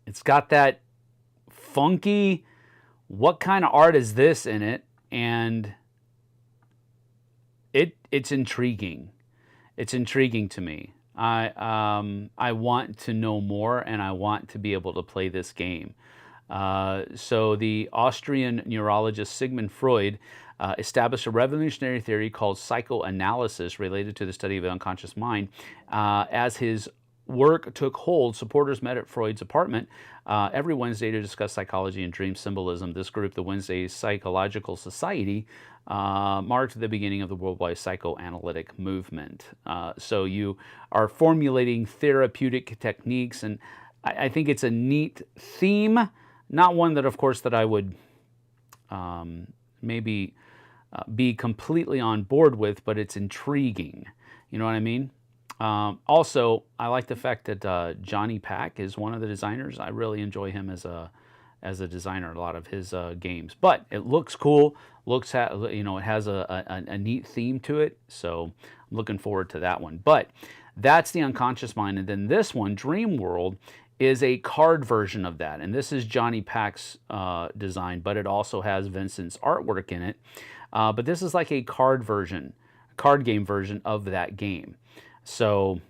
S1: it's got that funky, what kind of art is this in it? And it's intriguing. It's intriguing to me. I want to know more, and I want to be able to play this game. So the Austrian neurologist Sigmund Freud established a revolutionary theory called psychoanalysis related to the study of the unconscious mind. As his work took hold, supporters met at Freud's apartment every Wednesday to discuss psychology and dream symbolism. This group, the Wednesday Psychological Society, marked the beginning of the worldwide psychoanalytic movement. So you are formulating therapeutic techniques, and I think it's a neat theme. Not one that, of course, that I would maybe be completely on board with, but it's intriguing. You know what I mean? Also, I like the fact that Johnny Pack is one of the designers. I really enjoy him as a designer, a lot of his games. But it looks cool. Looks at, you know, it has a neat theme to it. So I'm looking forward to that one. But that's the Unconscious Mind, and then this one, Dream World, is a card version of that. And this is Johnny Pack's design, but it also has Vincent's artwork in it. But this is like a card game version of that game. So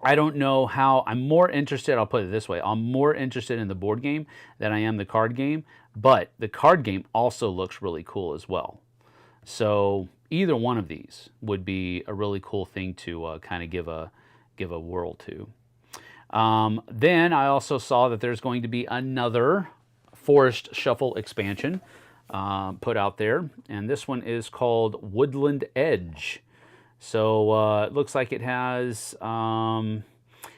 S1: I don't know how, I'm more interested, I'll put it this way, I'm more interested in the board game than I am the card game, but the card game also looks really cool as well. So either one of these would be a really cool thing to kind of give a whirl to. Then I also saw that there's going to be another Forest Shuffle expansion put out there, and this one is called Woodland Edge. So it looks like it has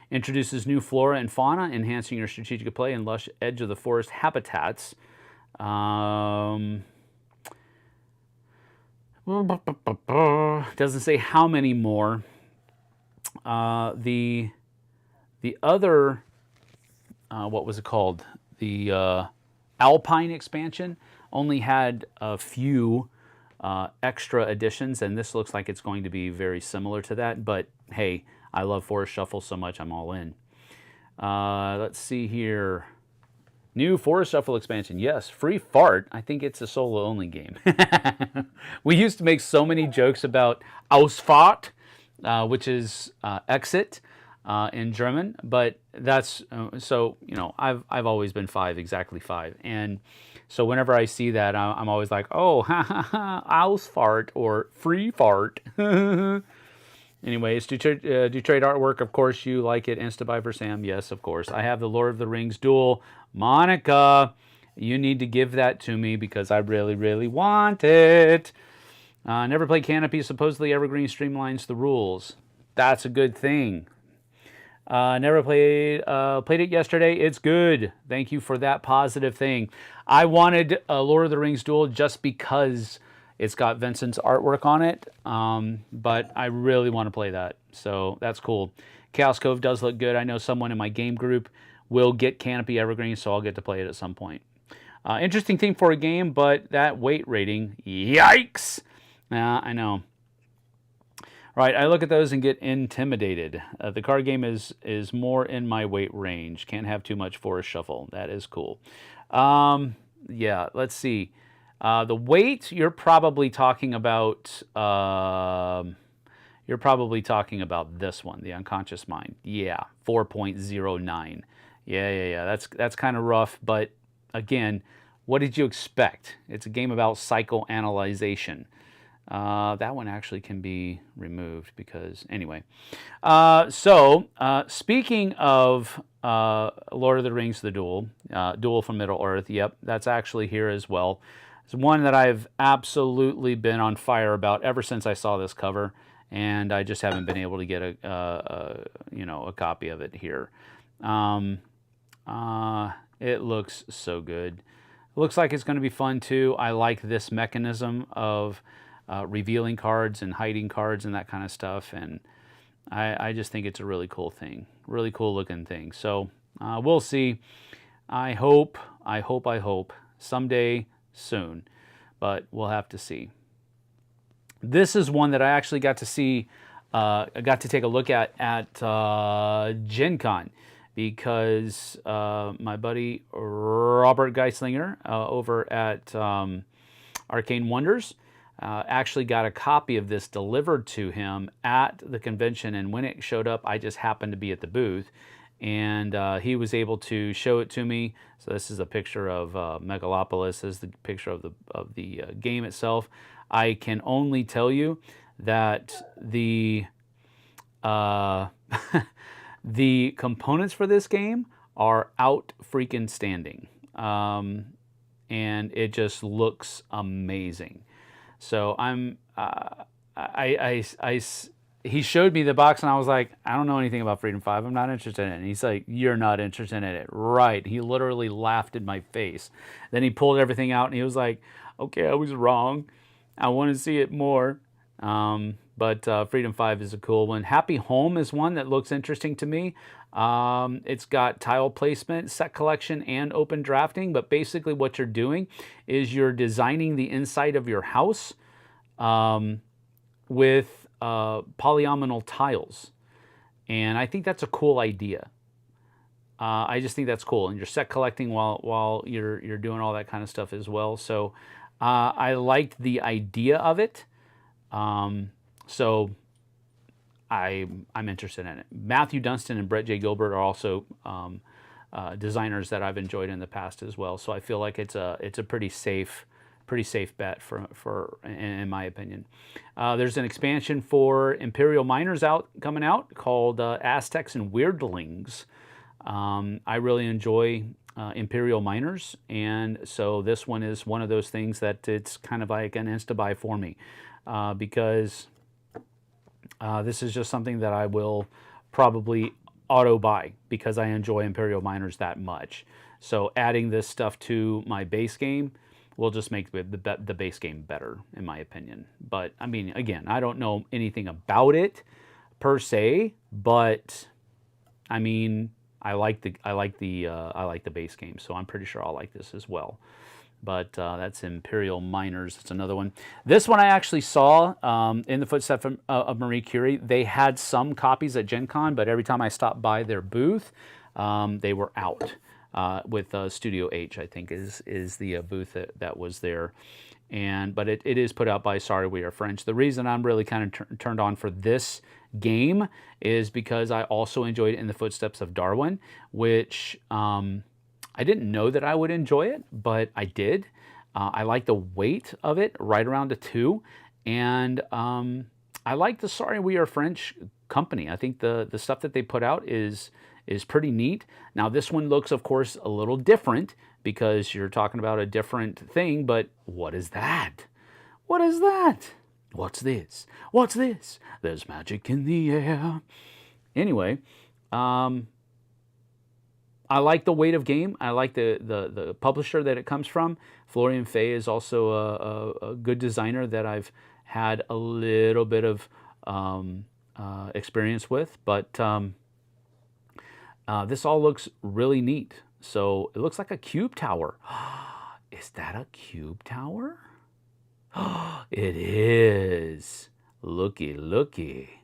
S1: introduces new flora and fauna, enhancing your strategic play in lush edge of the forest habitats. Doesn't say how many more. The other, what was it called? The Alpine expansion only had a few extra additions, and this looks like it's going to be very similar to that. But hey, I love Forest Shuffle so much, I'm all in. Let's see here. New Forest Shuffle expansion. Yes, Free Fart. I think it's a solo-only game. We used to make so many jokes about Ausfahrt, which is exit in German, but that's so, you know, I've always been 5, exactly 5, and so whenever I see that, I'm always like, oh, ha ha ha, Ausfahrt or Free Fart. Anyways, Dutrait artwork, of course you like it. Instabuy for Sam, yes, of course. I have the Lord of the Rings duel. Monica, you need to give that to me because I really, really want it. Never played Canopy. Supposedly Evergreen streamlines the rules. That's a good thing. Never played it yesterday. It's good. Thank you for that positive thing. I wanted Lord of the Rings duel just because it's got Vincent's artwork on it, but I really want to play that, so that's cool. Chaos Cove does look good. I know someone in my game group will get Canopy Evergreen, so I'll get to play it at some point. Interesting thing for a game, but that weight rating, yikes! I know. Right, I look at those and get intimidated. The card game is more in my weight range. Can't have too much Forest Shuffle. That is cool. Yeah, let's see. The weight, you're probably talking about this one, the Unconscious Mind. Yeah, 4.09. Yeah. That's kind of rough, but again, what did you expect? It's a game about psychoanalyzation. That one actually can be removed because, anyway. Speaking of Lord of the Rings, the Duel, Duel from Middle-earth, yep, that's actually here as well. It's one that I've absolutely been on fire about ever since I saw this cover, and I just haven't been able to get a copy of it here. It looks so good. looks like it's going to be fun too. I like this mechanism of revealing cards and hiding cards and that kind of stuff. And I just think it's a really cool thing, really cool looking thing. So we'll see. I hope someday soon, but we'll have to see. This is one that I actually got to see, I got to take a look at Gen Con, because my buddy Robert Geislinger over at Arcane Wonders actually got a copy of this delivered to him at the convention, and when it showed up, I just happened to be at the booth, and he was able to show it to me. So this is a picture of Megalopolis. This is the picture of the game itself. I can only tell you that the the components for this game are out freaking standing, and it just looks amazing. So he showed me the box, and I was like, I don't know anything about Freedom 5. I'm not interested in it. And he's like, you're not interested in it, right? He literally laughed in my face. Then he pulled everything out, and he was like, okay, I was wrong. I want to see it more. But Freedom 5 is a cool one. Happy Home is one that looks interesting to me. It's got tile placement, set collection, and open drafting. But basically what you're doing is you're designing the inside of your house with polyomino tiles. And I think that's a cool idea. I just think that's cool. And you're set collecting while you're doing all that kind of stuff as well. So I liked the idea of it. So I'm interested in it. Matthew Dunstan and Brett J. Gilbert are also designers that I've enjoyed in the past as well. So I feel like it's a pretty safe bet in my opinion. There's an expansion for Imperial Miners coming out called Aztecs and Weirdlings. I really enjoy Imperial Miners, and so this one is one of those things that it's kind of like an insta-buy for me, because this is just something that I will probably auto-buy because I enjoy Imperial Miners that much. So adding this stuff to my base game will just make the base game better, in my opinion. But I mean, again, I don't know anything about it per se, but I mean, I like the base game, so I'm pretty sure I'll like this as well. But that's Imperial Miners. That's another one. This one I actually saw in the footsteps of Marie Curie. They had some copies at Gen Con, but every time I stopped by their booth, they were out. With Studio H, I think is the booth that was there. But it is put out by Sorry We Are French. The reason I'm really kind of turned on for this game is because I also enjoyed In the Footsteps of Darwin, which I didn't know that I would enjoy it, but I did. I like the weight of it, right around a 2. And I like the Sorry We Are French company. I think the stuff that they put out is pretty neat. Now this one looks, of course, a little different because you're talking about a different thing, but what is that? What is that? What's this? What's this? There's magic in the air. Anyway, I like the weight of game. I like the publisher that it comes from. Florian Fay is also a good designer that I've had a little bit of experience with, but this all looks really neat. So it looks like a cube tower. Is that a cube tower? It is. Looky, looky.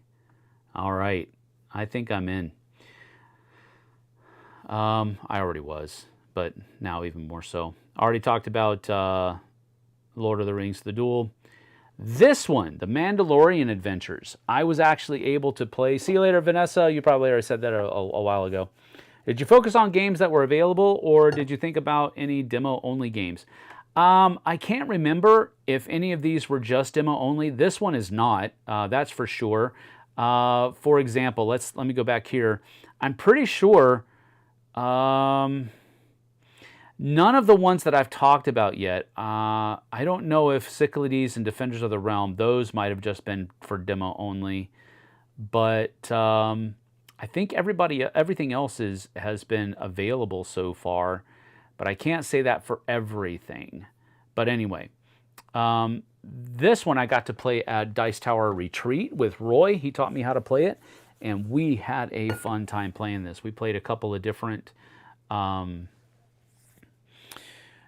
S1: All right. I think I'm in. I already was, but now even more so. I already talked about Lord of the Rings, The Duel. This one, The Mandalorian Adventures, I was actually able to play. See you later, Vanessa. You probably already said that a while ago. Did you focus on games that were available, or did you think about any demo-only games? I can't remember if any of these were just demo-only. This one is not, that's for sure. For example, let me go back here. I'm pretty sure none of the ones that I've talked about yet, I don't know if Cyclades and Defenders of the Realm, those might have just been for demo only, but I think everything else has been available so far. but I can't say that for everything. But anyway, this one I got to play at Dice Tower Retreat with Roy. He taught me how to play it, and we had a fun time playing this. We played a couple of different...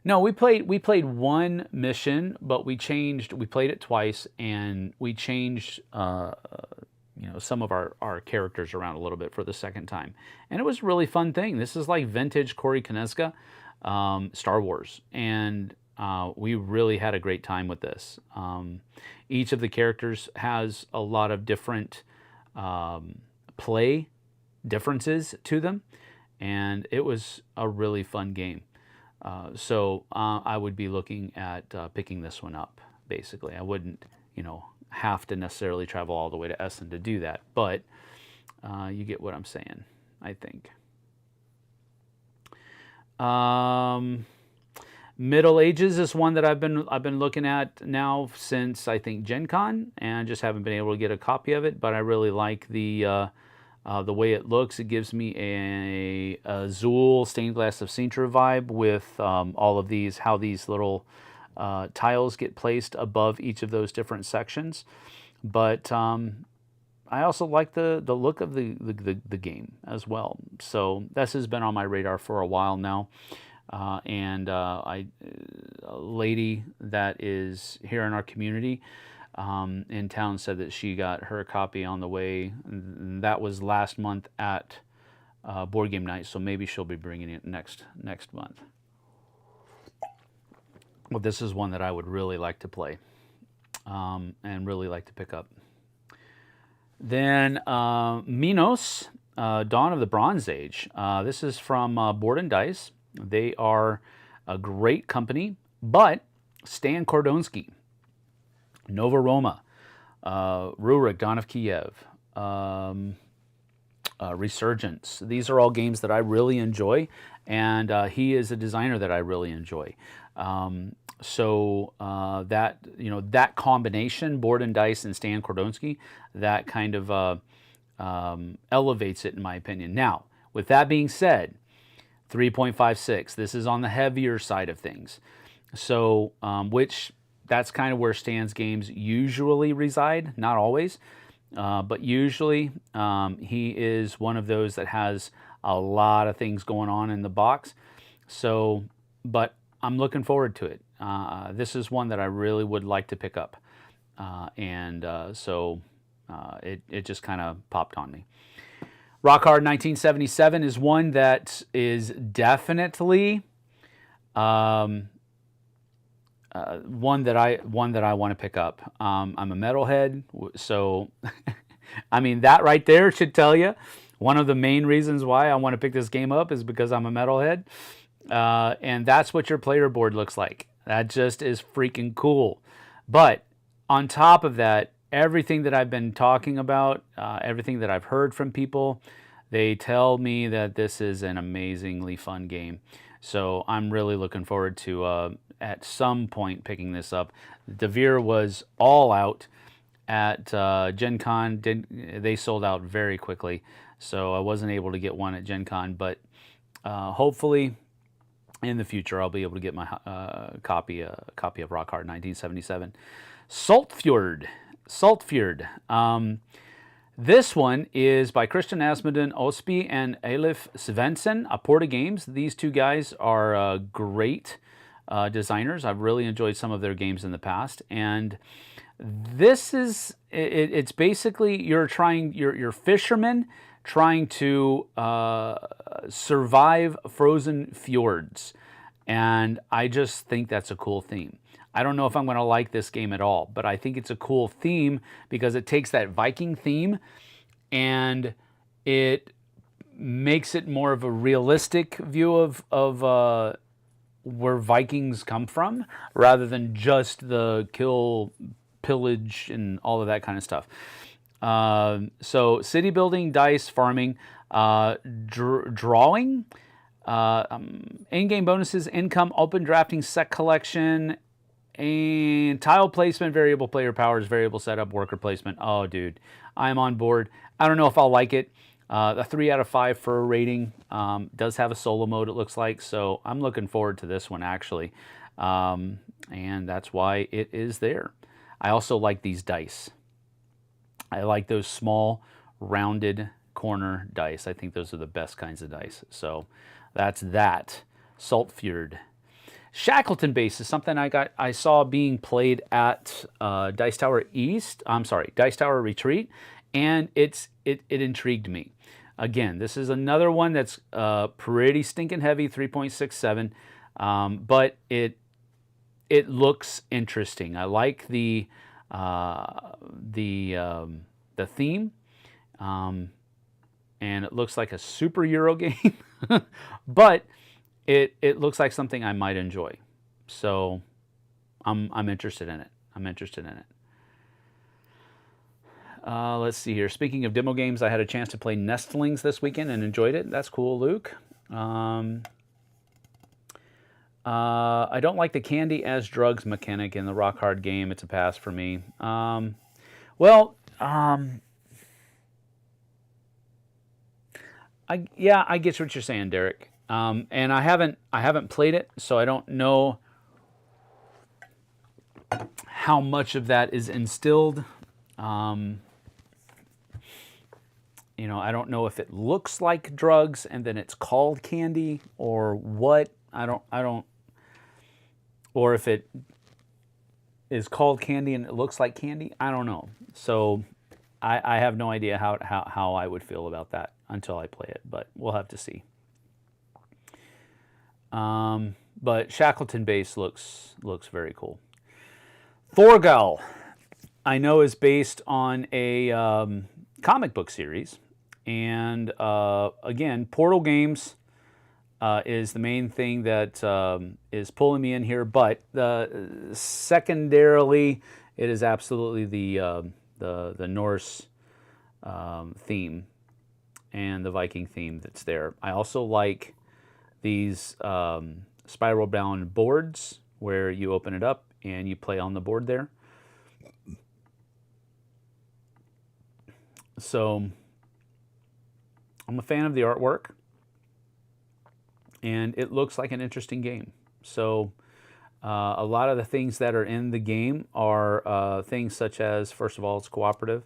S1: No, we played one mission, but we played it twice, and we changed some of our characters around a little bit for the second time. And it was a really fun thing. This is like vintage Corey Konieczka, Star Wars. And we really had a great time with this. Each of the characters has a lot of different play differences to them. And it was a really fun game. So I would be looking at picking this one up, basically. I wouldn't, have to necessarily travel all the way to Essen to do that, but you get what I'm saying, I think. Middle Ages is one that I've been looking at now since, I think, Gen Con, and just haven't been able to get a copy of it, but I really like the way it looks. It gives me a Azul stained glass of Sintra vibe with all of these, how these little tiles get placed above each of those different sections. But I also like the look of the game as well. So this has been on my radar for a while now. And a lady that is here in our community in town said that she got her copy on the way. That was last month at Board Game Night, so maybe she'll be bringing it next month. Well, this is one that I would really like to play and really like to pick up. Then Minos, Dawn of the Bronze Age. This is from Board and Dice. They are a great company, but Stan Kordonski, Nova Roma, Rurik, Dawn of Kiev, Resurgence. These are all games that I really enjoy, and he is a designer that I really enjoy. So that combination, Board and Dice and Stan Kordonski, that kind of elevates it in my opinion. Now, with that being said, 3.56. This is on the heavier side of things. So, which that's kind of where Stan's games usually reside, not always, but usually he is one of those that has a lot of things going on in the box. So, but I'm looking forward to it. This is one that I really would like to pick up. So it just kind of popped on me. Rock Hard 1977 is one that is definitely one that I want to pick up. I'm a metalhead, so I mean that right there should tell you one of the main reasons why I want to pick this game up is because I'm a metalhead, and that's what your player board looks like. That just is freaking cool. But on top of that, everything that I've been talking about, everything that I've heard from people, they tell me that this is an amazingly fun game. So I'm really looking forward to, at some point, picking this up. Devere was all out at Gen Con. They sold out very quickly, so I wasn't able to get one at Gen Con. But hopefully, in the future, I'll be able to get my copy of Rock Hard 1977. Saltfjord. This one is by Christian Asmundsen Osby and Eilif Svensson, Aporta Games. These two guys are great designers. I've really enjoyed some of their games in the past, and this is it's basically you're fishermen trying to survive frozen fjords, and I just think that's a cool theme. I don't know if I'm going to like this game at all, but I think it's a cool theme because it takes that Viking theme and it makes it more of a realistic view of where Vikings come from, rather than just the kill, pillage, and all of that kind of stuff. So city building, dice, farming, drawing, in-game bonuses, income, open drafting, set collection, and tile placement, variable player powers, variable setup, worker placement. Oh, dude, I'm on board. I don't know if I'll like it. A 3 out of 5 for a rating. Does have a solo mode, it looks like, so I'm looking forward to this one, actually. And that's why it is there. I also like these dice. I like those small, rounded corner dice. I think those are the best kinds of dice. So that's that. Sulfur'd. Shackleton base is something I saw being played at Dice Tower East. I'm sorry, Dice Tower Retreat, and it intrigued me. Again, this is another one that's pretty stinking heavy, 3.67, but it looks interesting. I like the theme, and it looks like a super Euro game, but it looks like something I might enjoy. So I'm interested in it. I'm interested in it. Let's see here. Speaking of demo games, I had a chance to play Nestlings this weekend and enjoyed it. That's cool, Luke. I don't like the candy as drugs mechanic in the rock hard game. It's a pass for me. I get what you're saying, Derek. And I haven't played it, so I don't know how much of that is instilled. You know, I don't know if it looks like drugs and then it's called candy or what. I don't, or if it is called candy and it looks like candy. I don't know. So I have no idea how I would feel about that until I play it, but we'll have to see. But Shackleton base looks very cool. Thorgal, I know, is based on a comic book series, and again, Portal Games is the main thing that is pulling me in here. But secondarily, it is absolutely the Norse theme and the Viking theme that's there. I also like these spiral bound boards where you open it up and you play on the board there. So I'm a fan of the artwork, and it looks like an interesting game. So a lot of the things that are in the game are things such as, first of all, it's cooperative,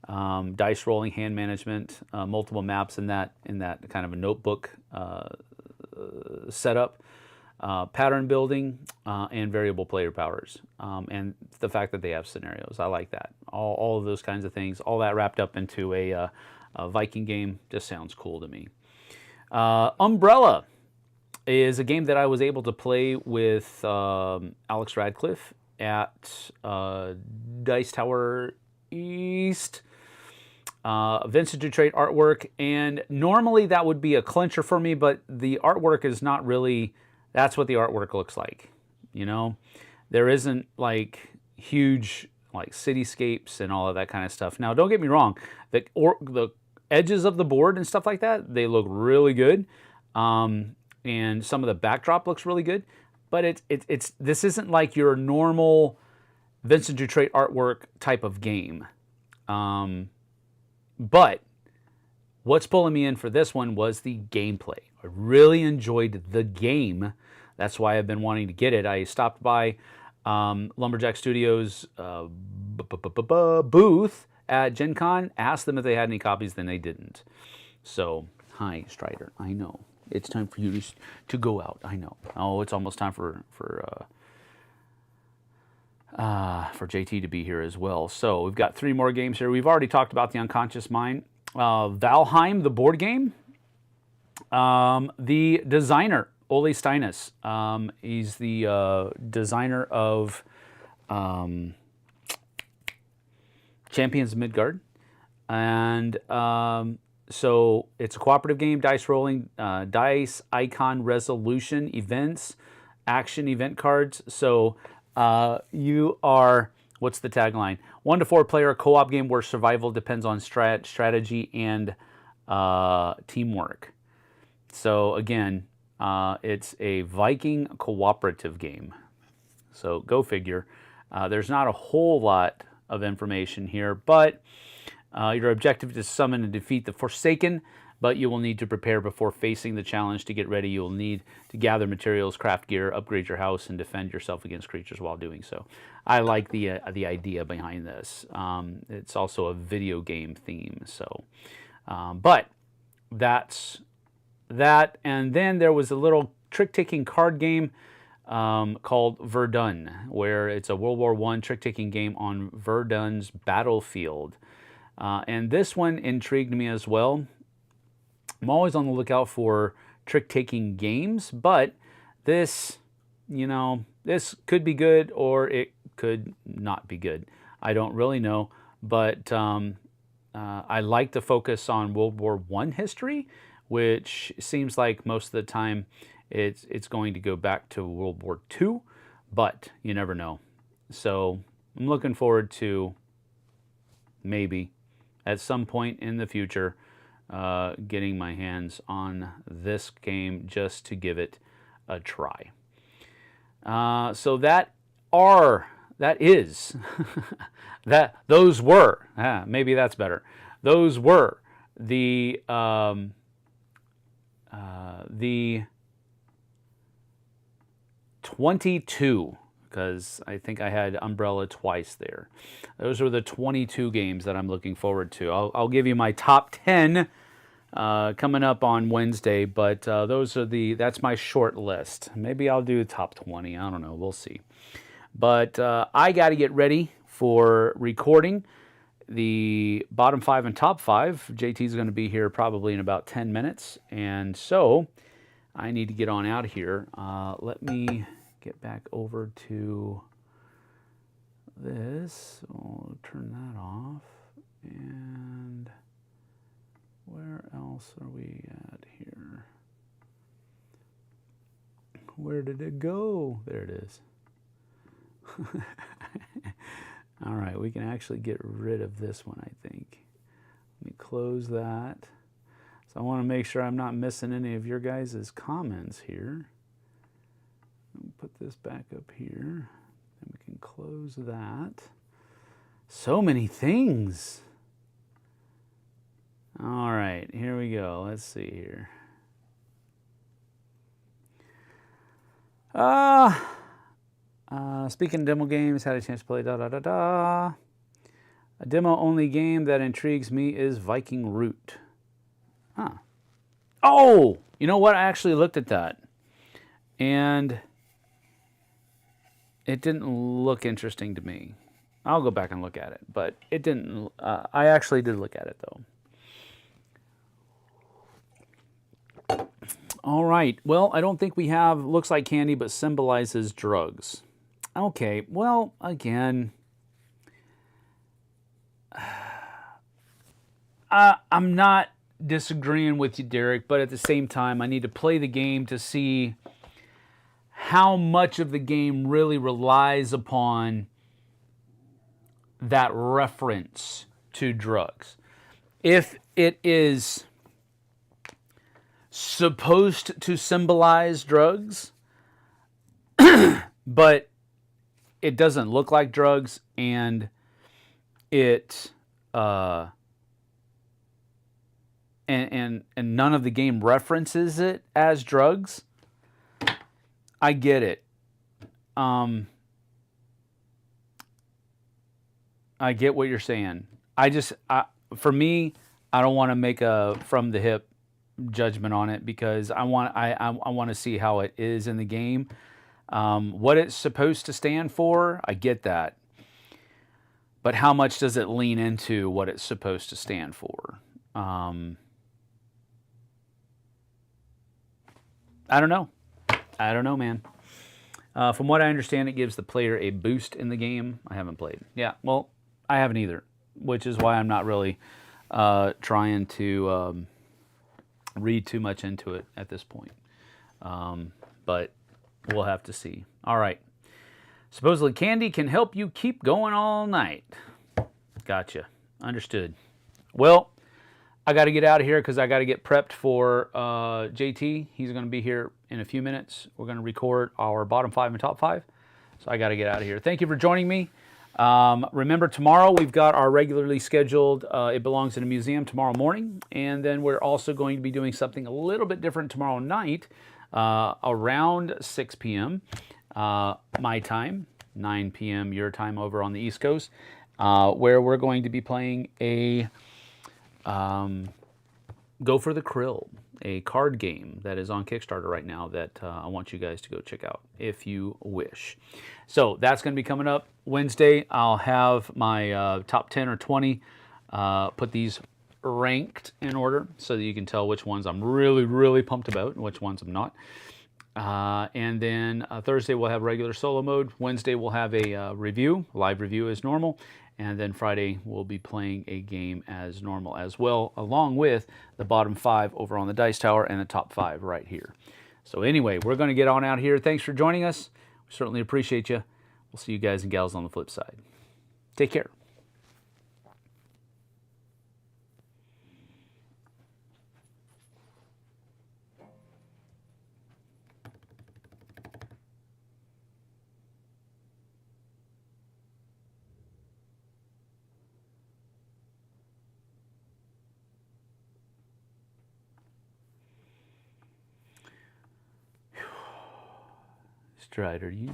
S1: dice rolling, hand management, multiple maps in that kind of a notebook setup, pattern building, and variable player powers, and the fact that they have scenarios. I like that. All of those kinds of things, all that wrapped up into a Viking game, just sounds cool to me. Umbrella is a game that I was able to play with Alex Radcliffe at Dice Tower East. Vintage Detroit artwork, and normally that would be a clincher for me, but the artwork is not really, that's what the artwork looks like, you know? There isn't like huge like cityscapes and all of that kind of stuff. Now, don't get me wrong, the edges of the board and stuff like that, they look really good, and some of the backdrop looks really good, but this isn't like your normal Vintage Detroit artwork type of game. But what's pulling me in for this one was the gameplay. I really enjoyed the game. That's why I've been wanting to get it. I stopped by Lumberjack Studios' booth at Gen Con, asked them if they had any copies, then they didn't. So, hi, Strider. I know. It's time for you to go out. I know. Oh, it's almost time for JT to be here as well. So we've got 3 more games here. We've already talked about the Unconscious Mind. Valheim, the board game. The designer, Ole Steinus. He's the designer of Champions of Midgard. And so it's a cooperative game, dice rolling, dice, icon, resolution, events, action, event cards. So you are, what's the tagline? 1 to 4 player co-op game where survival depends on strategy and teamwork. So again, it's a Viking cooperative game. So go figure. There's not a whole lot of information here, but Your objective is to summon and defeat the Forsaken, but you will need to prepare before facing the challenge. To get ready, you will need to gather materials, craft gear, upgrade your house, and defend yourself against creatures while doing so. I like the idea behind this. It's also a video game theme, so. But that's that. And then there was a little trick-taking card game called Verdun, where it's a World War I trick-taking game on Verdun's battlefield. And this one intrigued me as well. I'm always on the lookout for trick-taking games, but this, you know, this could be good or it could not be good. I don't really know, but I like to focus on World War I history, which seems like most of the time it's going to go back to World War II, but you never know. So I'm looking forward to maybe at some point in the future getting my hands on this game just to give it a try. So those were maybe that's better. Those were the 22, because I think I had Umbrella twice there. Those are the 22 games that I'm looking forward to. I'll give you my top 10 coming up on Wednesday, but that's my short list. Maybe I'll do top 20. I don't know. We'll see. But I got to get ready for recording the bottom 5 and top 5. JT's going to be here probably in about 10 minutes, and so I need to get on out of here. Let me get back over to this. I'll turn that off. And where else are we at here? Where did it go? There it is. All right, we can actually get rid of this one, I think. Let me close that. So I want to make sure I'm not missing any of your guys' comments here. Put this back up here, and we can close that. So many things. All right, here we go. Let's see here. Speaking of demo games, had a chance to play A demo-only game that intrigues me is Viking Root. Huh. Oh! You know what? I actually looked at that. And it didn't look interesting to me. I'll go back and look at it. But it didn't... I actually did look at it, though. All right. Well, I don't think we have looks like candy but symbolizes drugs. Okay. Well, again, I'm not disagreeing with you, Derek, but at the same time, I need to play the game to see how much of the game really relies upon that reference to drugs. If it is supposed to symbolize drugs, but it doesn't look like drugs, and it and none of the game references it as drugs, I get it. I get what you're saying. For me, I don't want to make a from the hip judgment on it, because I want to see how it is in the game. What it's supposed to stand for, I get that. But how much does it lean into what it's supposed to stand for? I don't know. I don't know, man. From what I understand, it gives the player a boost in the game. I haven't played. Yeah, well, I haven't either, which is why I'm not really trying to read too much into it at this point. But we'll have to see. All right. Supposedly candy can help you keep going all night. Gotcha. Understood. Well, I got to get out of here because I got to get prepped for JT. He's going to be here in a few minutes. We're going to record our bottom 5 and top 5. So I got to get out of here. Thank you for joining me. Remember, tomorrow we've got our regularly scheduled It Belongs in a Museum tomorrow morning. And then we're also going to be doing something a little bit different tomorrow night around 6 p.m. My time, 9 p.m. your time over on the East Coast, where we're going to be playing a Go for the Krill, a card game that is on Kickstarter right now that I want you guys to go check out if you wish. So that's going to be coming up Wednesday. I'll have my top 10 or 20, put these ranked in order so that you can tell which ones I'm really, really pumped about and which ones I'm not. And then Thursday we'll have regular solo mode. Wednesday we'll have a review, live review as normal. And then Friday we'll be playing a game as normal as well, along with the bottom 5 over on the Dice Tower and the top 5 right here. So anyway, we're going to get on out here. Thanks for joining us. We certainly appreciate you. We'll see you guys and gals on the flip side. Take care. Strider, you need